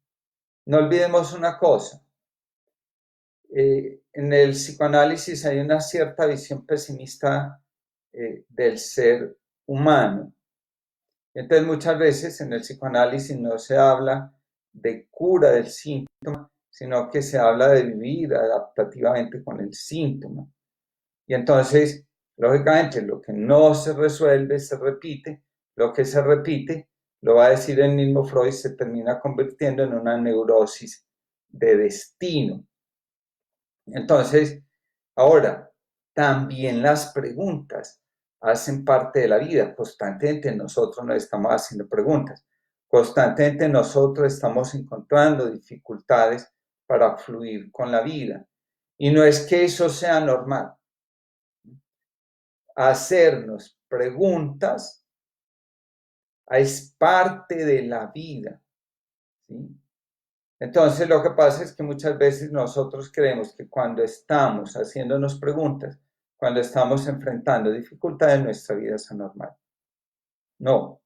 no olvidemos una cosa, en el psicoanálisis hay una cierta visión pesimista del ser humano. Entonces muchas veces en el psicoanálisis no se habla de cura del síntoma, sino que se habla de vivir adaptativamente con el síntoma. Y entonces, lógicamente, lo que no se resuelve se repite, lo que se repite, lo va a decir el mismo Freud, se termina convirtiendo en una neurosis de destino. Entonces, ahora, también las preguntas hacen parte de la vida. Constantemente nosotros nos estamos haciendo preguntas. Constantemente nosotros estamos encontrando dificultades para fluir con la vida. Y no es que eso sea normal. Hacernos preguntas es parte de la vida, ¿sí? Entonces lo que pasa es que muchas veces nosotros creemos que cuando estamos haciéndonos preguntas, cuando estamos enfrentando dificultades, nuestra vida es anormal. No.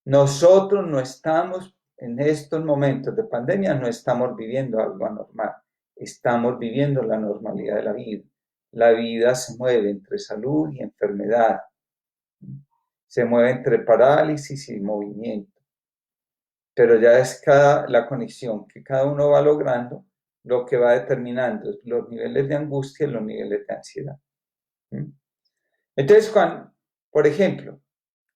Nosotros no estamos, en estos momentos de pandemia, no estamos viviendo algo anormal. Estamos viviendo la normalidad de la vida. La vida se mueve entre salud y enfermedad. Se mueve entre parálisis y movimiento. Pero ya es la conexión que cada uno va logrando lo que va determinando los niveles de angustia y los niveles de ansiedad. Entonces, por ejemplo,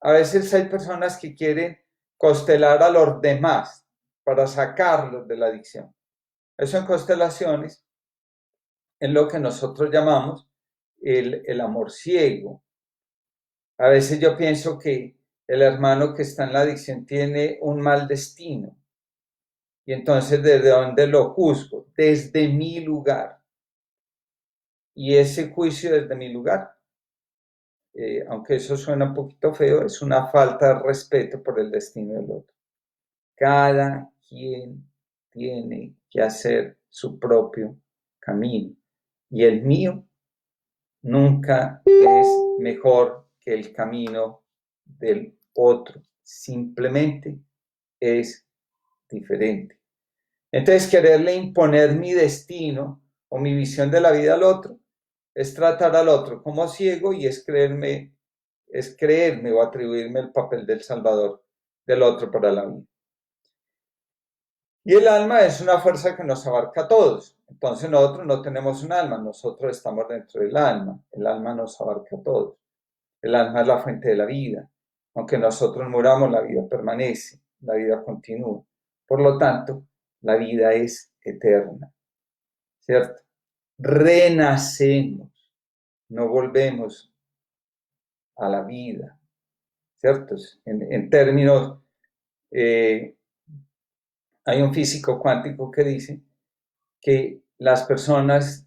a veces hay personas que quieren constelar a los demás para sacarlos de la adicción. Eso en constelaciones es lo que nosotros llamamos el amor ciego. A veces yo pienso que el hermano que está en la adicción tiene un mal destino. Y entonces, ¿desde dónde lo juzgo? Desde mi lugar. Y ese juicio desde mi lugar, aunque eso suena un poquito feo, es una falta de respeto por el destino del otro. Cada quien tiene que hacer su propio camino. Y el mío nunca es mejor que el camino del otro. Simplemente es diferente. Entonces, quererle imponer mi destino o mi visión de la vida al otro es tratar al otro como ciego y es creerme o atribuirme el papel del salvador del otro para la vida. Y el alma es una fuerza que nos abarca a todos. Entonces nosotros no tenemos un alma, nosotros estamos dentro del alma. El alma nos abarca a todos. El alma es la fuente de la vida. Aunque nosotros muramos, la vida permanece, la vida continúa. Por lo tanto, la vida es eterna, ¿cierto? Renacemos, no volvemos a la vida, ¿cierto? En términos, hay un físico cuántico que dice que las personas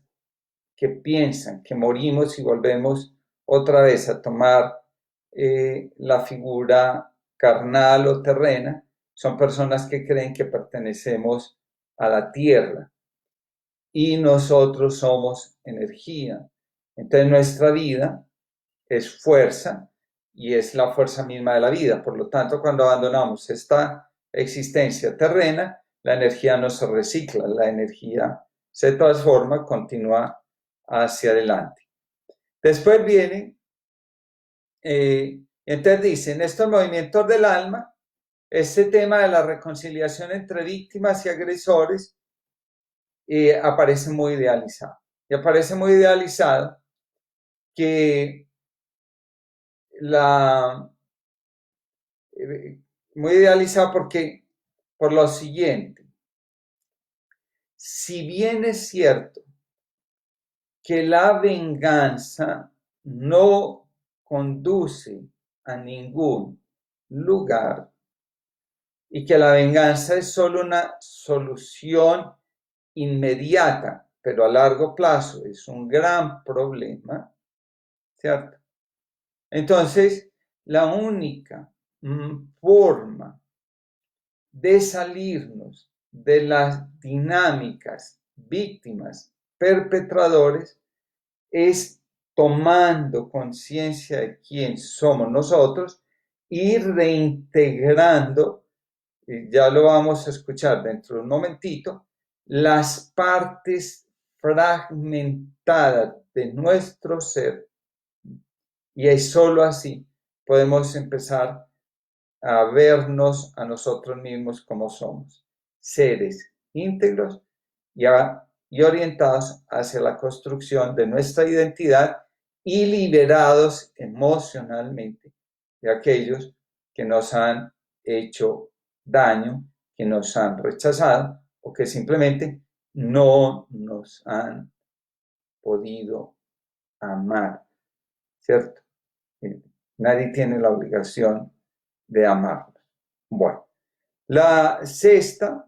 que piensan que morimos y volvemos otra vez a tomar la figura carnal o terrena, son personas que creen que pertenecemos a la tierra y nosotros somos energía. Entonces nuestra vida es fuerza y es la fuerza misma de la vida. Por lo tanto, cuando abandonamos esta existencia terrena, la energía no se recicla, la energía se transforma, continúa hacia adelante. Después viene Y entonces dice, en estos movimientos del alma, este tema de la reconciliación entre víctimas y agresores aparece muy idealizado. Y aparece muy idealizado que muy idealizado porque, por lo siguiente, si bien es cierto que la venganza no conduce a ningún lugar y que la venganza es solo una solución inmediata, pero a largo plazo es un gran problema, ¿cierto? Entonces, la única forma de salirnos de las dinámicas víctimas perpetradores es tomando conciencia de quién somos nosotros y reintegrando, y ya lo vamos a escuchar dentro de un momentito, las partes fragmentadas de nuestro ser. Y es solo así podemos empezar a vernos a nosotros mismos como somos, seres íntegros y orientados hacia la construcción de nuestra identidad y liberados emocionalmente de aquellos que nos han hecho daño, que nos han rechazado o que simplemente no nos han podido amar, ¿cierto? Nadie tiene la obligación de amarnos. Bueno, la sexta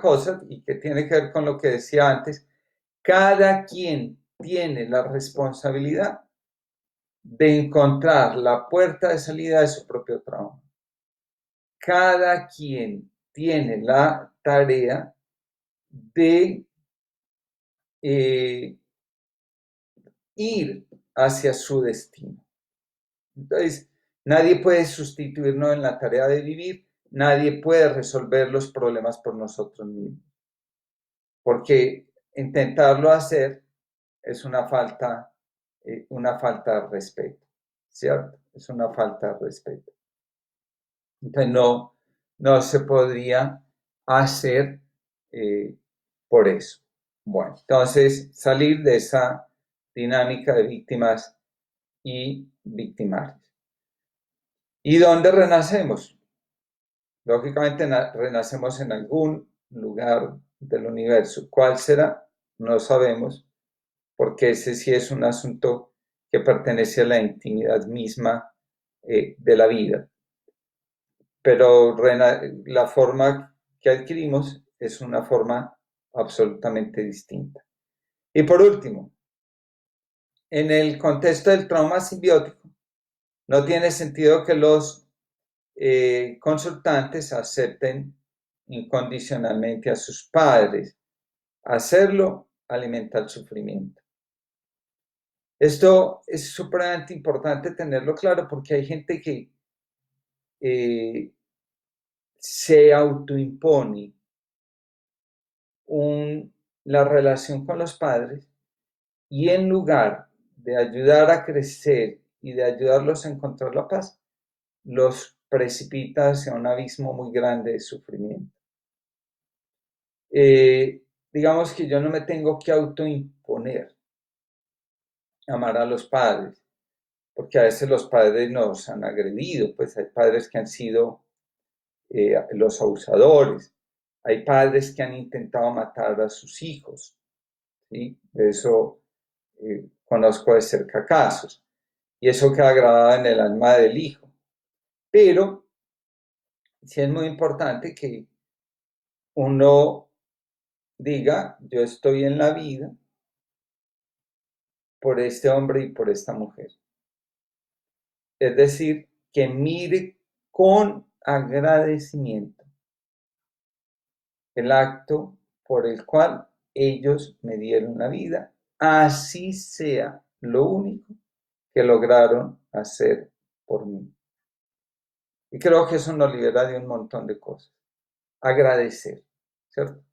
cosa, y que tiene que ver con lo que decía antes, cada quien tiene la responsabilidad de encontrar la puerta de salida de su propio trauma. Cada quien tiene la tarea de ir hacia su destino. Entonces, nadie puede sustituirnos en la tarea de vivir, nadie puede resolver los problemas por nosotros mismos, porque intentarlo hacer es una falta de respeto, ¿cierto? Es una falta de respeto. Entonces, no se podría hacer por eso. Bueno, entonces, salir de esa dinámica de víctimas y victimarios. ¿Y dónde renacemos? Lógicamente renacemos en algún lugar del universo. ¿Cuál será? No sabemos, porque ese sí es un asunto que pertenece a la intimidad misma de la vida. Pero la forma que adquirimos es una forma absolutamente distinta. Y por último, en el contexto del trauma simbiótico, no tiene sentido que los consultantes acepten incondicionalmente a sus padres. Hacerlo alimenta el sufrimiento. Esto es supremamente importante tenerlo claro porque hay gente que se autoimpone la relación con los padres y en lugar de ayudar a crecer y de ayudarlos a encontrar la paz, los precipita hacia un abismo muy grande de sufrimiento. Digamos que yo no me tengo que autoimponer amar a los padres, porque a veces los padres nos han agredido, pues hay padres que han sido los abusadores, hay padres que han intentado matar a sus hijos, ¿sí? De eso conozco de cerca casos, y eso queda grabado en el alma del hijo. Pero sí es muy importante que uno diga, yo estoy en la vida por este hombre y por esta mujer. Es decir, que mire con agradecimiento el acto por el cual ellos me dieron la vida, así sea lo único que lograron hacer por mí. Y creo que eso nos libera de un montón de cosas. Agradecer, ¿cierto?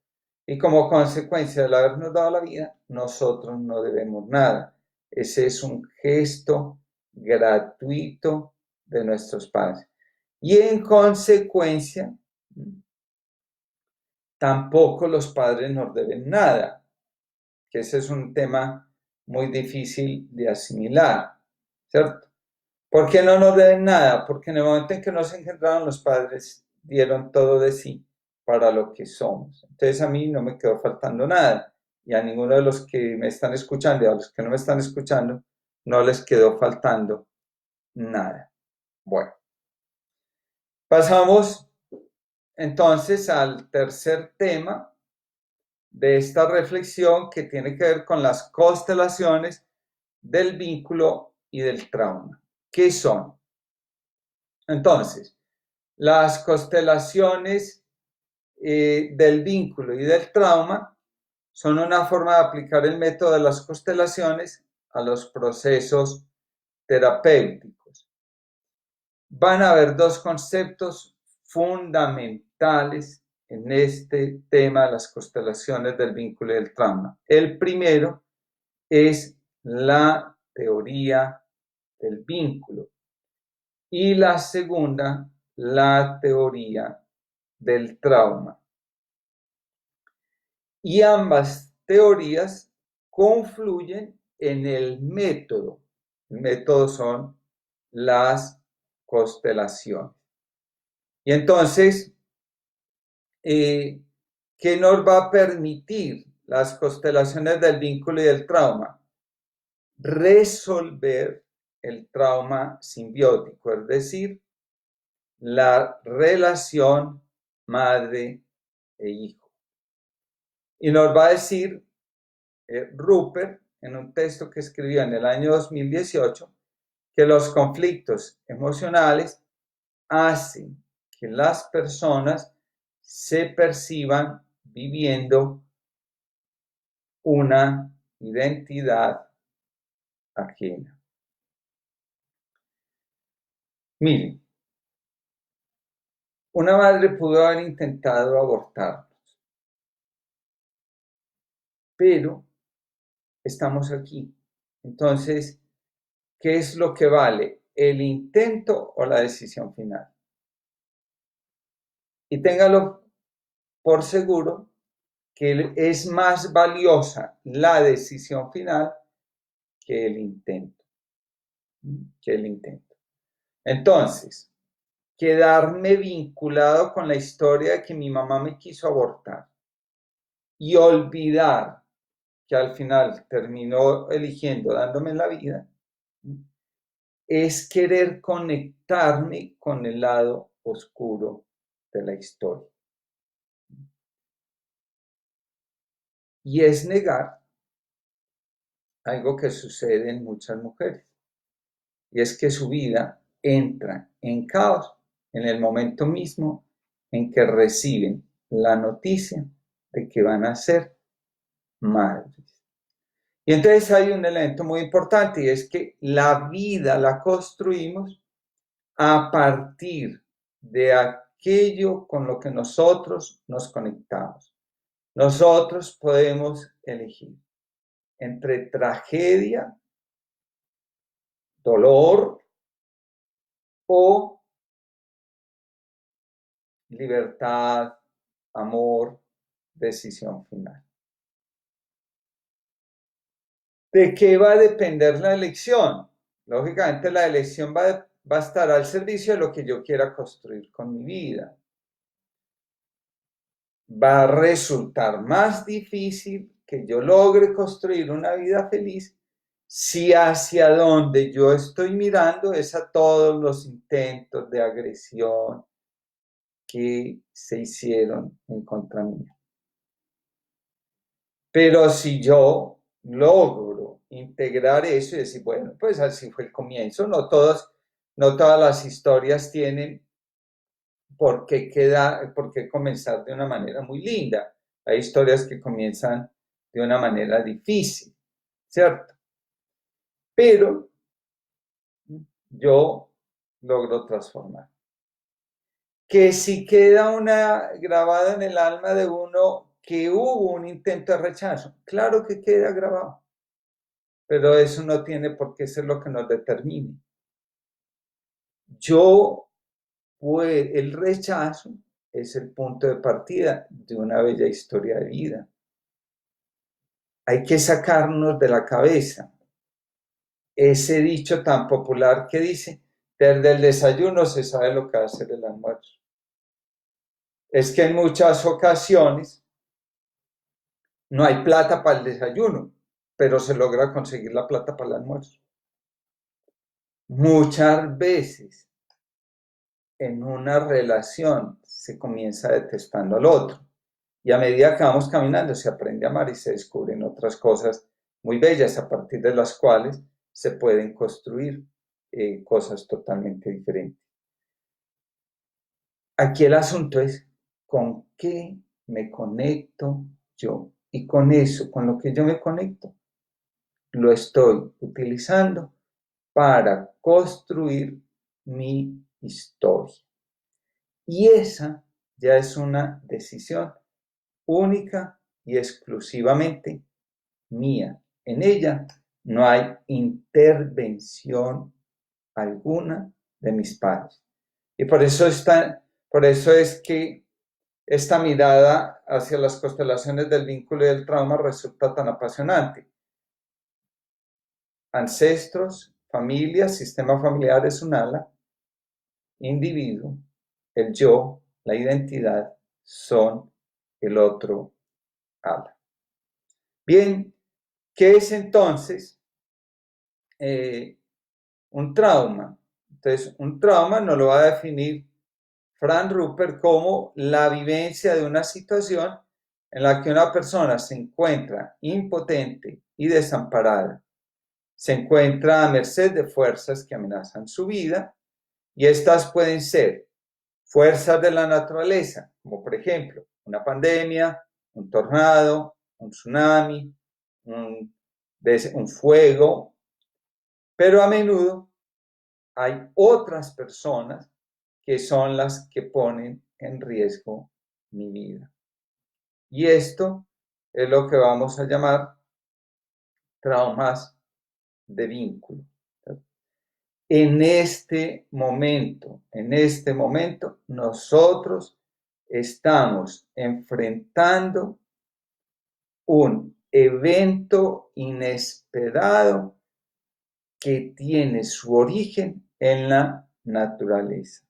Y como consecuencia de habernos dado la vida, nosotros no debemos nada. Ese es un gesto gratuito de nuestros padres. Y en consecuencia, tampoco los padres nos deben nada, que ese es un tema muy difícil de asimilar, ¿cierto? ¿Por qué no nos deben nada? Porque en el momento en que nos engendraron, los padres dieron todo de sí para lo que somos. Entonces a mí no me quedó faltando nada, y a ninguno de los que me están escuchando y a los que no me están escuchando no les quedó faltando nada. Bueno, pasamos entonces al tercer tema de esta reflexión, que tiene que ver con las constelaciones del vínculo y del trauma. ¿Qué son? Entonces, las constelaciones del vínculo y del trauma son una forma de aplicar el método de las constelaciones a los procesos terapéuticos. Van a haber dos conceptos fundamentales en este tema de las constelaciones del vínculo y del trauma. El primero es la teoría del vínculo y la segunda, la teoría del trauma. Y ambas teorías confluyen en el método. El método son las constelaciones. Y entonces, ¿qué nos va a permitir las constelaciones del vínculo y del trauma? Resolver el trauma simbiótico, es decir, la relación madre e hijo. Y nos va a decir Rupert, en un texto que escribió en el año 2018, que los conflictos emocionales hacen que las personas se perciban viviendo una identidad ajena. Miren, una madre pudo haber intentado abortarnos, pero estamos aquí. Entonces, ¿qué es lo que vale? ¿El intento o la decisión final? Y téngalo por seguro que es más valiosa la decisión final que el intento. Entonces, quedarme vinculado con la historia de que mi mamá me quiso abortar y olvidar que al final terminó eligiendo dándome la vida, es querer conectarme con el lado oscuro de la historia. Y es negar algo que sucede en muchas mujeres, y es que su vida entra en caos en el momento mismo en que reciben la noticia de que van a ser madres. Y entonces hay un elemento muy importante, y es que la vida la construimos a partir de aquello con lo que nosotros nos conectamos. Nosotros podemos elegir entre tragedia, dolor o libertad, amor, decisión final. ¿De qué va a depender la elección? Lógicamente la elección va a estar al servicio de lo que yo quiera construir con mi vida. Va a resultar más difícil que yo logre construir una vida feliz si hacia donde yo estoy mirando es a todos los intentos de agresión que se hicieron en contra mía. Pero si yo logro integrar eso y decir, bueno, pues así fue el comienzo, no todas las historias tienen por qué comenzar de una manera muy linda. Hay historias que comienzan de una manera difícil, ¿cierto? Pero yo logro transformar. Que si queda una grabada en el alma de uno que hubo un intento de rechazo, claro que queda grabado. pero eso no tiene por qué ser lo que nos determine. El rechazo es el punto de partida de una bella historia de vida. Hay que sacarnos de la cabeza ese dicho tan popular que dice, desde el desayuno se sabe lo que va a ser el almuerzo. Es que en muchas ocasiones no hay plata para el desayuno, pero se logra conseguir la plata para el almuerzo. Muchas veces en una relación se comienza detestando al otro y a medida que vamos caminando se aprende a amar y se descubren otras cosas muy bellas a partir de las cuales se pueden construir cosas totalmente diferentes. Aquí el asunto es con qué me conecto yo, y con eso, con lo que yo me conecto, lo estoy utilizando para construir mi historia. Y esa ya es una decisión única y exclusivamente mía. En ella no hay intervención alguna de mis padres. Y por eso es que esta mirada hacia las constelaciones del vínculo y del trauma resulta tan apasionante. Ancestros, familia, sistema familiar es un ala, individuo, el yo, la identidad, son el otro ala. Bien, ¿qué es entonces un trauma? Entonces, un trauma nos lo va a definir Frank Rupert como la vivencia de una situación en la que una persona se encuentra impotente y desamparada, se encuentra a merced de fuerzas que amenazan su vida, y estas pueden ser fuerzas de la naturaleza, como por ejemplo una pandemia, un tornado, un tsunami, un fuego, pero a menudo hay otras personas que son las que ponen en riesgo mi vida. Y esto es lo que vamos a llamar traumas de vínculo. En este momento, nosotros estamos enfrentando un evento inesperado que tiene su origen en la naturaleza.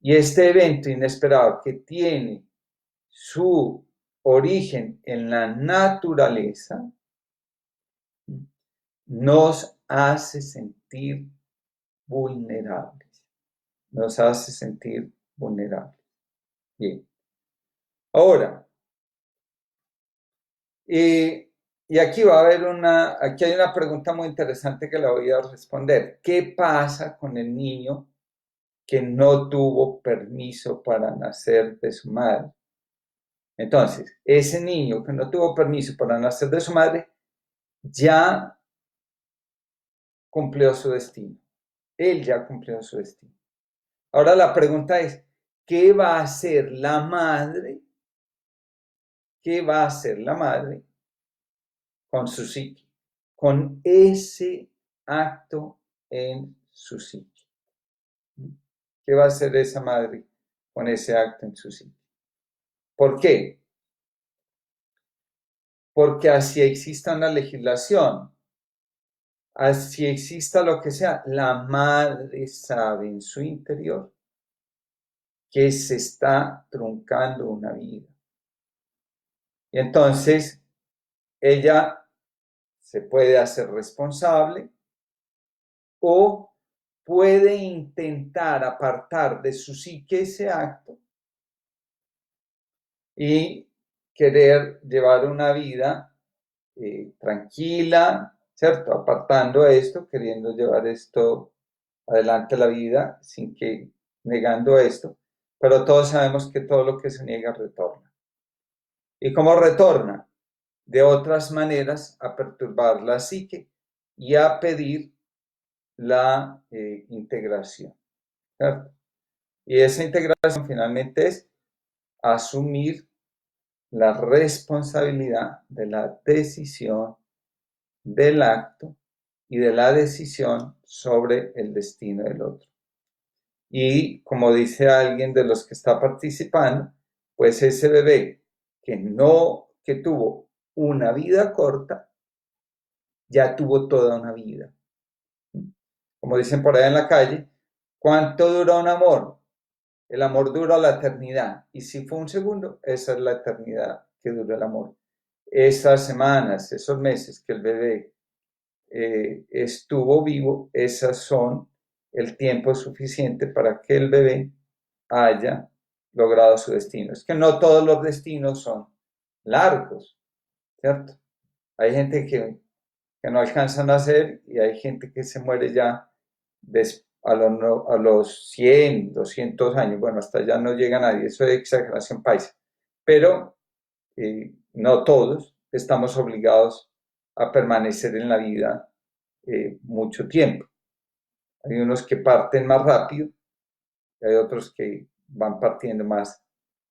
Y este evento inesperado que tiene su origen en la naturaleza nos hace sentir vulnerables. Nos hace sentir vulnerables. Bien. Ahora, y aquí va a haber aquí hay una pregunta muy interesante que la voy a responder. ¿Qué pasa con el niño que no tuvo permiso para nacer de su madre? Entonces, ese niño que no tuvo permiso para nacer de su madre ya cumplió su destino. Él ya cumplió su destino. Ahora la pregunta es, ¿qué va a hacer la madre? ¿Qué va a hacer la madre con su psique? Con ese acto en su psique. ¿Qué va a hacer esa madre con ese acto en su psique? ¿Por qué? Porque así exista una legislación, así exista lo que sea, la madre sabe en su interior que se está truncando una vida. Y entonces ella se puede hacer responsable o puede intentar apartar de su psique ese acto y querer llevar una vida tranquila, ¿cierto? Apartando esto, queriendo llevar esto adelante la vida, negando esto, pero todos sabemos que todo lo que se niega retorna. ¿Y cómo retorna? De otras maneras a perturbar la psique y a pedir la integración, ¿cierto? Y esa integración finalmente es asumir la responsabilidad de la decisión del acto y de la decisión sobre el destino del otro. Y como dice alguien de los que está participando, pues ese bebé que tuvo una vida corta, ya tuvo toda una vida. Como dicen por ahí en la calle, ¿cuánto dura un amor? El amor dura la eternidad. Y si fue un segundo, esa es la eternidad que dura el amor. Esas semanas, esos meses que el bebé estuvo vivo, esas son el tiempo suficiente para que el bebé haya logrado su destino. Es que no todos los destinos son largos, ¿cierto? Hay gente que no alcanzan a nacer y hay gente que se muere ya a los 100, 200 años. Bueno, hasta allá no llega nadie, eso es exageración paisa. Pero no todos estamos obligados a permanecer en la vida mucho tiempo. Hay unos que parten más rápido y hay otros que van partiendo más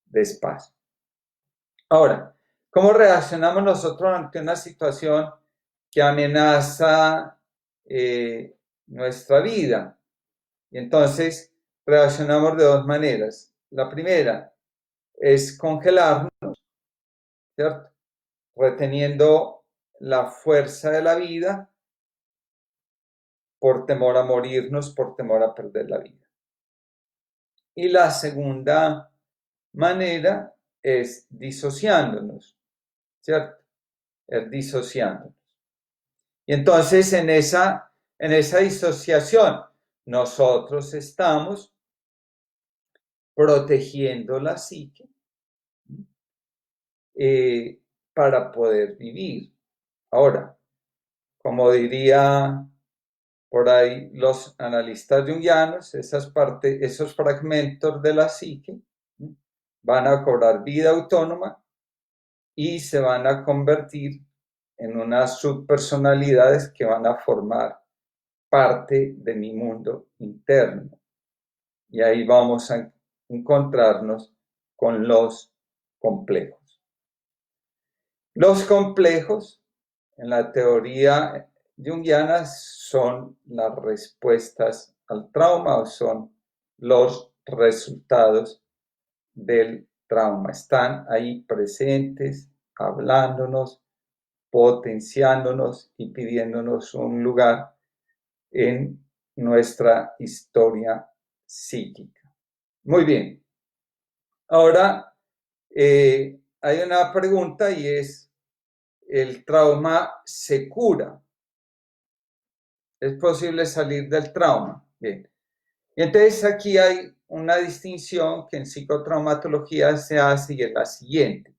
despacio. Ahora, ¿cómo reaccionamos nosotros ante una situación que amenaza nuestra vida? Y entonces reaccionamos de dos maneras. La primera es congelarnos, ¿cierto? Reteniendo la fuerza de la vida por temor a morirnos, por temor a perder la vida. Y la segunda manera es disociándonos, ¿cierto? Es disociándonos. Y entonces en esa disociación nosotros estamos protegiendo la psique para poder vivir. Ahora, como diría por ahí los analistas junguianos, esos fragmentos de la psique van a cobrar vida autónoma y se van a convertir en unas subpersonalidades que van a formar parte de mi mundo interno. Y ahí vamos a encontrarnos con los complejos. Los complejos, en la teoría junguiana, son las respuestas al trauma o son los resultados del trauma. Están ahí presentes, hablándonos, potenciándonos y pidiéndonos un lugar en nuestra historia psíquica. Muy bien. Ahora hay una pregunta y es, ¿el trauma se cura? ¿Es posible salir del trauma? Bien. Y entonces aquí hay una distinción que en psicotraumatología se hace y es la siguiente.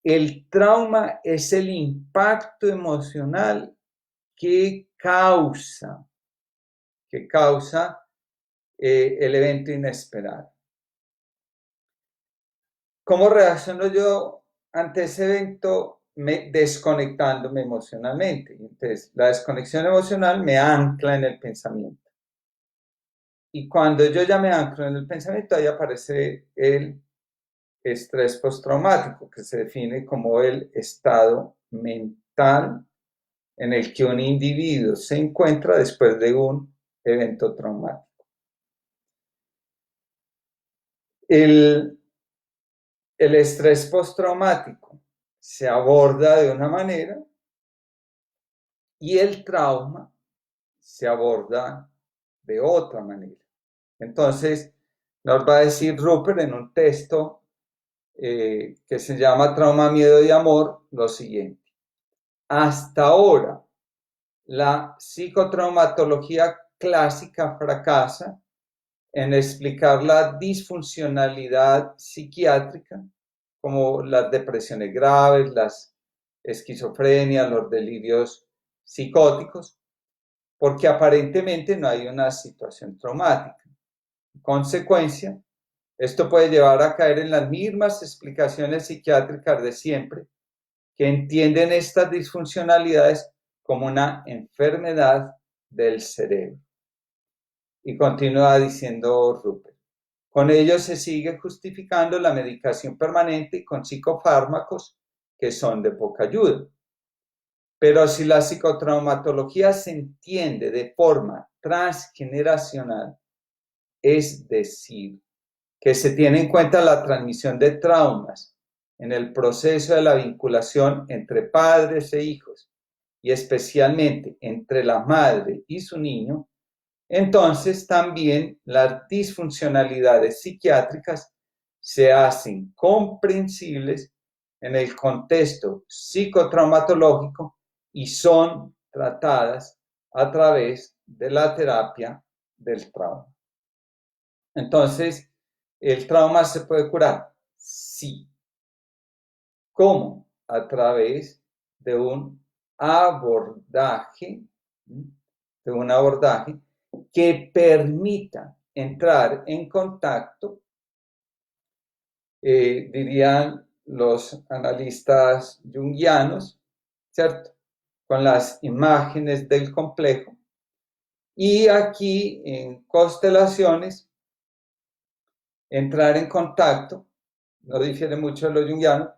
El trauma es el impacto emocional que causa el evento inesperado. ¿Cómo reacciono yo ante ese evento? Desconectándome emocionalmente. Entonces, la desconexión emocional me ancla en el pensamiento. Y cuando yo ya me anclo en el pensamiento, ahí aparece el estrés postraumático, que se define como el estado mental en el que un individuo se encuentra después de un evento traumático. El estrés postraumático se aborda de una manera y el trauma se aborda de otra manera. Entonces, nos va a decir Rupert en un texto que se llama Trauma, Miedo y Amor, lo siguiente. Hasta ahora, la psicotraumatología clásica fracasa en explicar la disfuncionalidad psiquiátrica, como las depresiones graves, las esquizofrenias, los delirios psicóticos, porque aparentemente no hay una situación traumática. En consecuencia, esto puede llevar a caer en las mismas explicaciones psiquiátricas de siempre, que entienden estas disfuncionalidades como una enfermedad del cerebro. Y continúa diciendo Rupert. Con ello se sigue justificando la medicación permanente con psicofármacos que son de poca ayuda. Pero si la psicotraumatología se entiende de forma transgeneracional, es decir, que se tiene en cuenta la transmisión de traumas en el proceso de la vinculación entre padres e hijos, y especialmente entre la madre y su niño, entonces también las disfuncionalidades psiquiátricas se hacen comprensibles en el contexto psicotraumatológico y son tratadas a través de la terapia del trauma. Entonces, ¿el trauma se puede curar? Sí. ¿Cómo? A través de un abordaje, que permita entrar en contacto, dirían los analistas junguianos, ¿cierto?, con las imágenes del complejo. Y aquí en constelaciones, entrar en contacto, no difiere mucho de lo junguiano,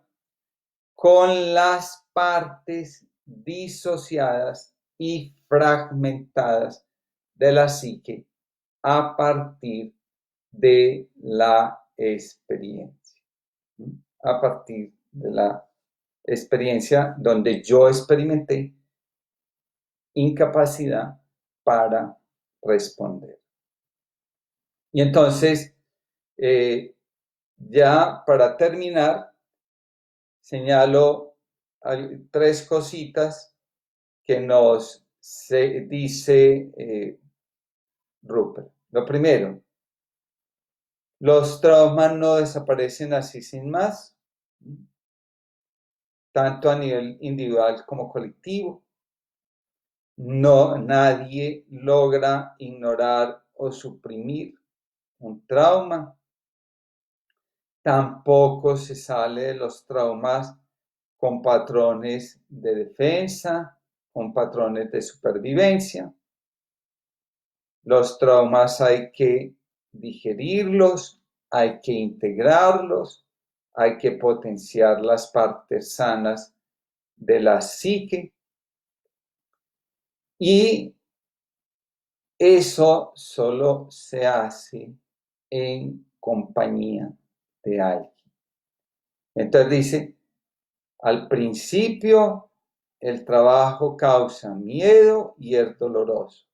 con las partes disociadas y fragmentadas de la psique a partir de la experiencia. A partir de la experiencia donde yo experimenté incapacidad para responder. Y entonces, ya para terminar, señalo tres cositas que nos dice Rupert. Lo primero, los traumas no desaparecen así sin más, tanto a nivel individual como colectivo. No, nadie logra ignorar o suprimir un trauma. Tampoco se sale de los traumas con patrones de defensa, con patrones de supervivencia. Los traumas hay que digerirlos, hay que integrarlos, hay que potenciar las partes sanas de la psique. Y eso solo se hace en compañía de alguien. Entonces dice, al principio el trabajo causa miedo y es doloroso,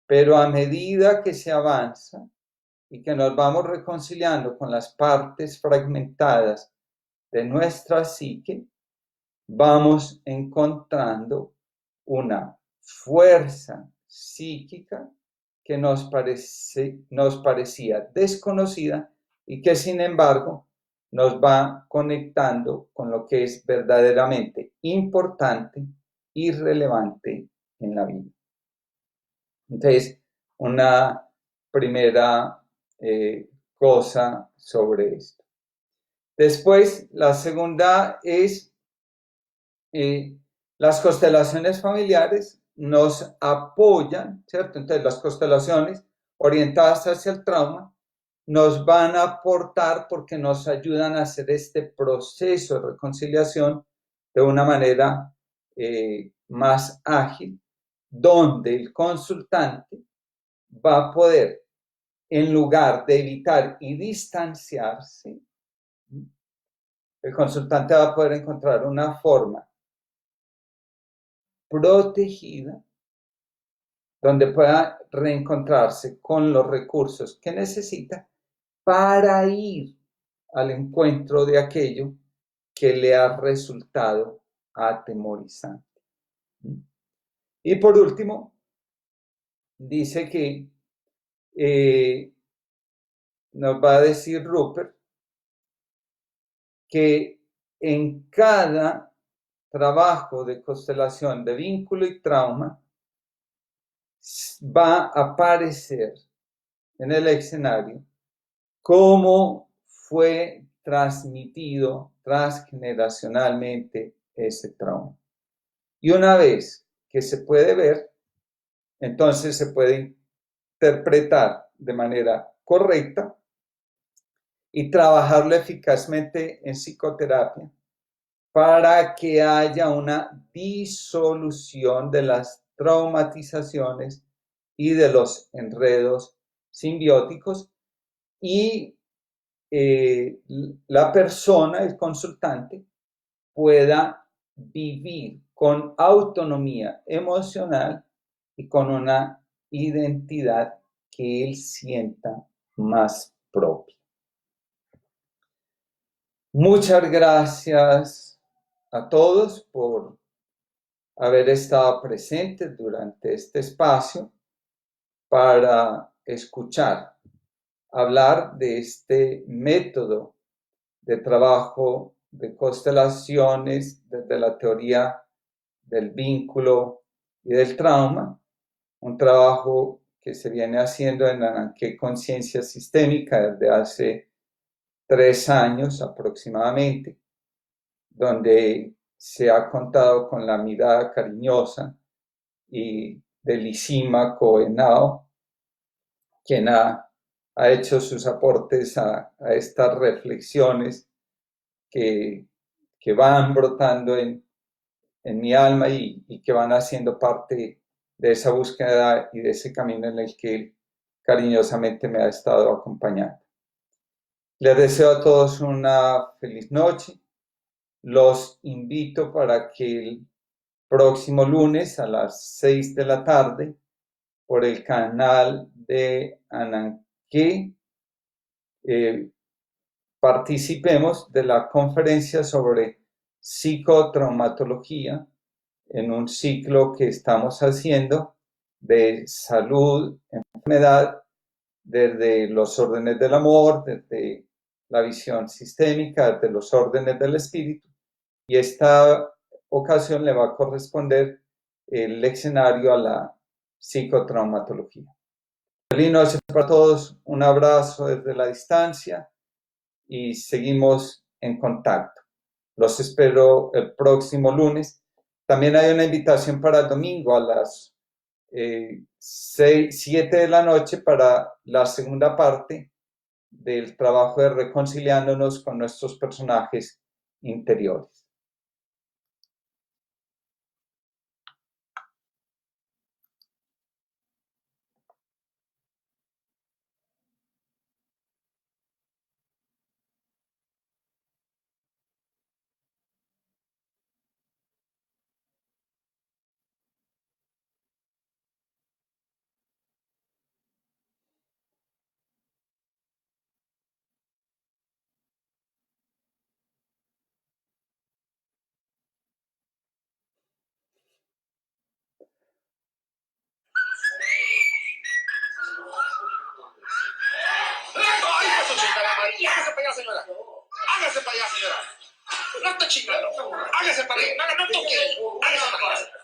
pero a medida que se avanza y que nos vamos reconciliando con las partes fragmentadas de nuestra psique, vamos encontrando una fuerza psíquica que nos parecía desconocida y que sin embargo nos va conectando con lo que es verdaderamente importante y relevante en la vida. Entonces, una primera cosa sobre esto. Después, la segunda es las constelaciones familiares nos apoyan, ¿cierto? Entonces, las constelaciones orientadas hacia el trauma nos van a aportar porque nos ayudan a hacer este proceso de reconciliación de una manera más ágil, donde el consultante va a poder, en lugar de evitar y distanciarse, el consultante va a poder encontrar una forma protegida donde pueda reencontrarse con los recursos que necesita para ir al encuentro de aquello que le ha resultado atemorizante. Y por último, dice que nos va a decir Rupert que en cada trabajo de constelación de vínculo y trauma va a aparecer en el escenario cómo fue transmitido transgeneracionalmente ese trauma. Y una vez que se puede ver, entonces se puede interpretar de manera correcta y trabajarlo eficazmente en psicoterapia para que haya una disolución de las traumatizaciones y de los enredos simbióticos y la persona, el consultante, pueda vivir con autonomía emocional y con una identidad que él sienta más propia. Muchas gracias a todos por haber estado presentes durante este espacio para escuchar hablar de este método de trabajo de constelaciones desde la teoría del vínculo y del trauma, un trabajo que se viene haciendo en Ananké Conciencia Sistémica desde hace 3 años aproximadamente, donde se ha contado con la mirada cariñosa y de Lisímaco Henao, quien ha hecho sus aportes a estas reflexiones que van brotando en mi alma y que van haciendo parte de esa búsqueda y de ese camino en el que él cariñosamente me ha estado acompañando. Les deseo a todos una feliz noche. Los invito para que el próximo lunes a las 6 de la tarde por el canal de Ananké participemos de la conferencia sobre psicotraumatología en un ciclo que estamos haciendo de salud, enfermedad, desde los órdenes del amor, desde la visión sistémica, desde los órdenes del espíritu. Y esta ocasión le va a corresponder el escenario a la psicotraumatología. Feliz noche para todos, un abrazo desde la distancia y seguimos en contacto. Los espero el próximo lunes. También hay una invitación para el domingo a las 7 de la noche para la segunda parte del trabajo de reconciliándonos con nuestros personajes interiores. Hágase para allá, señora. Hágase para allá, señora. No está chingando. Hágase para allá. No toque. Hágase para allá.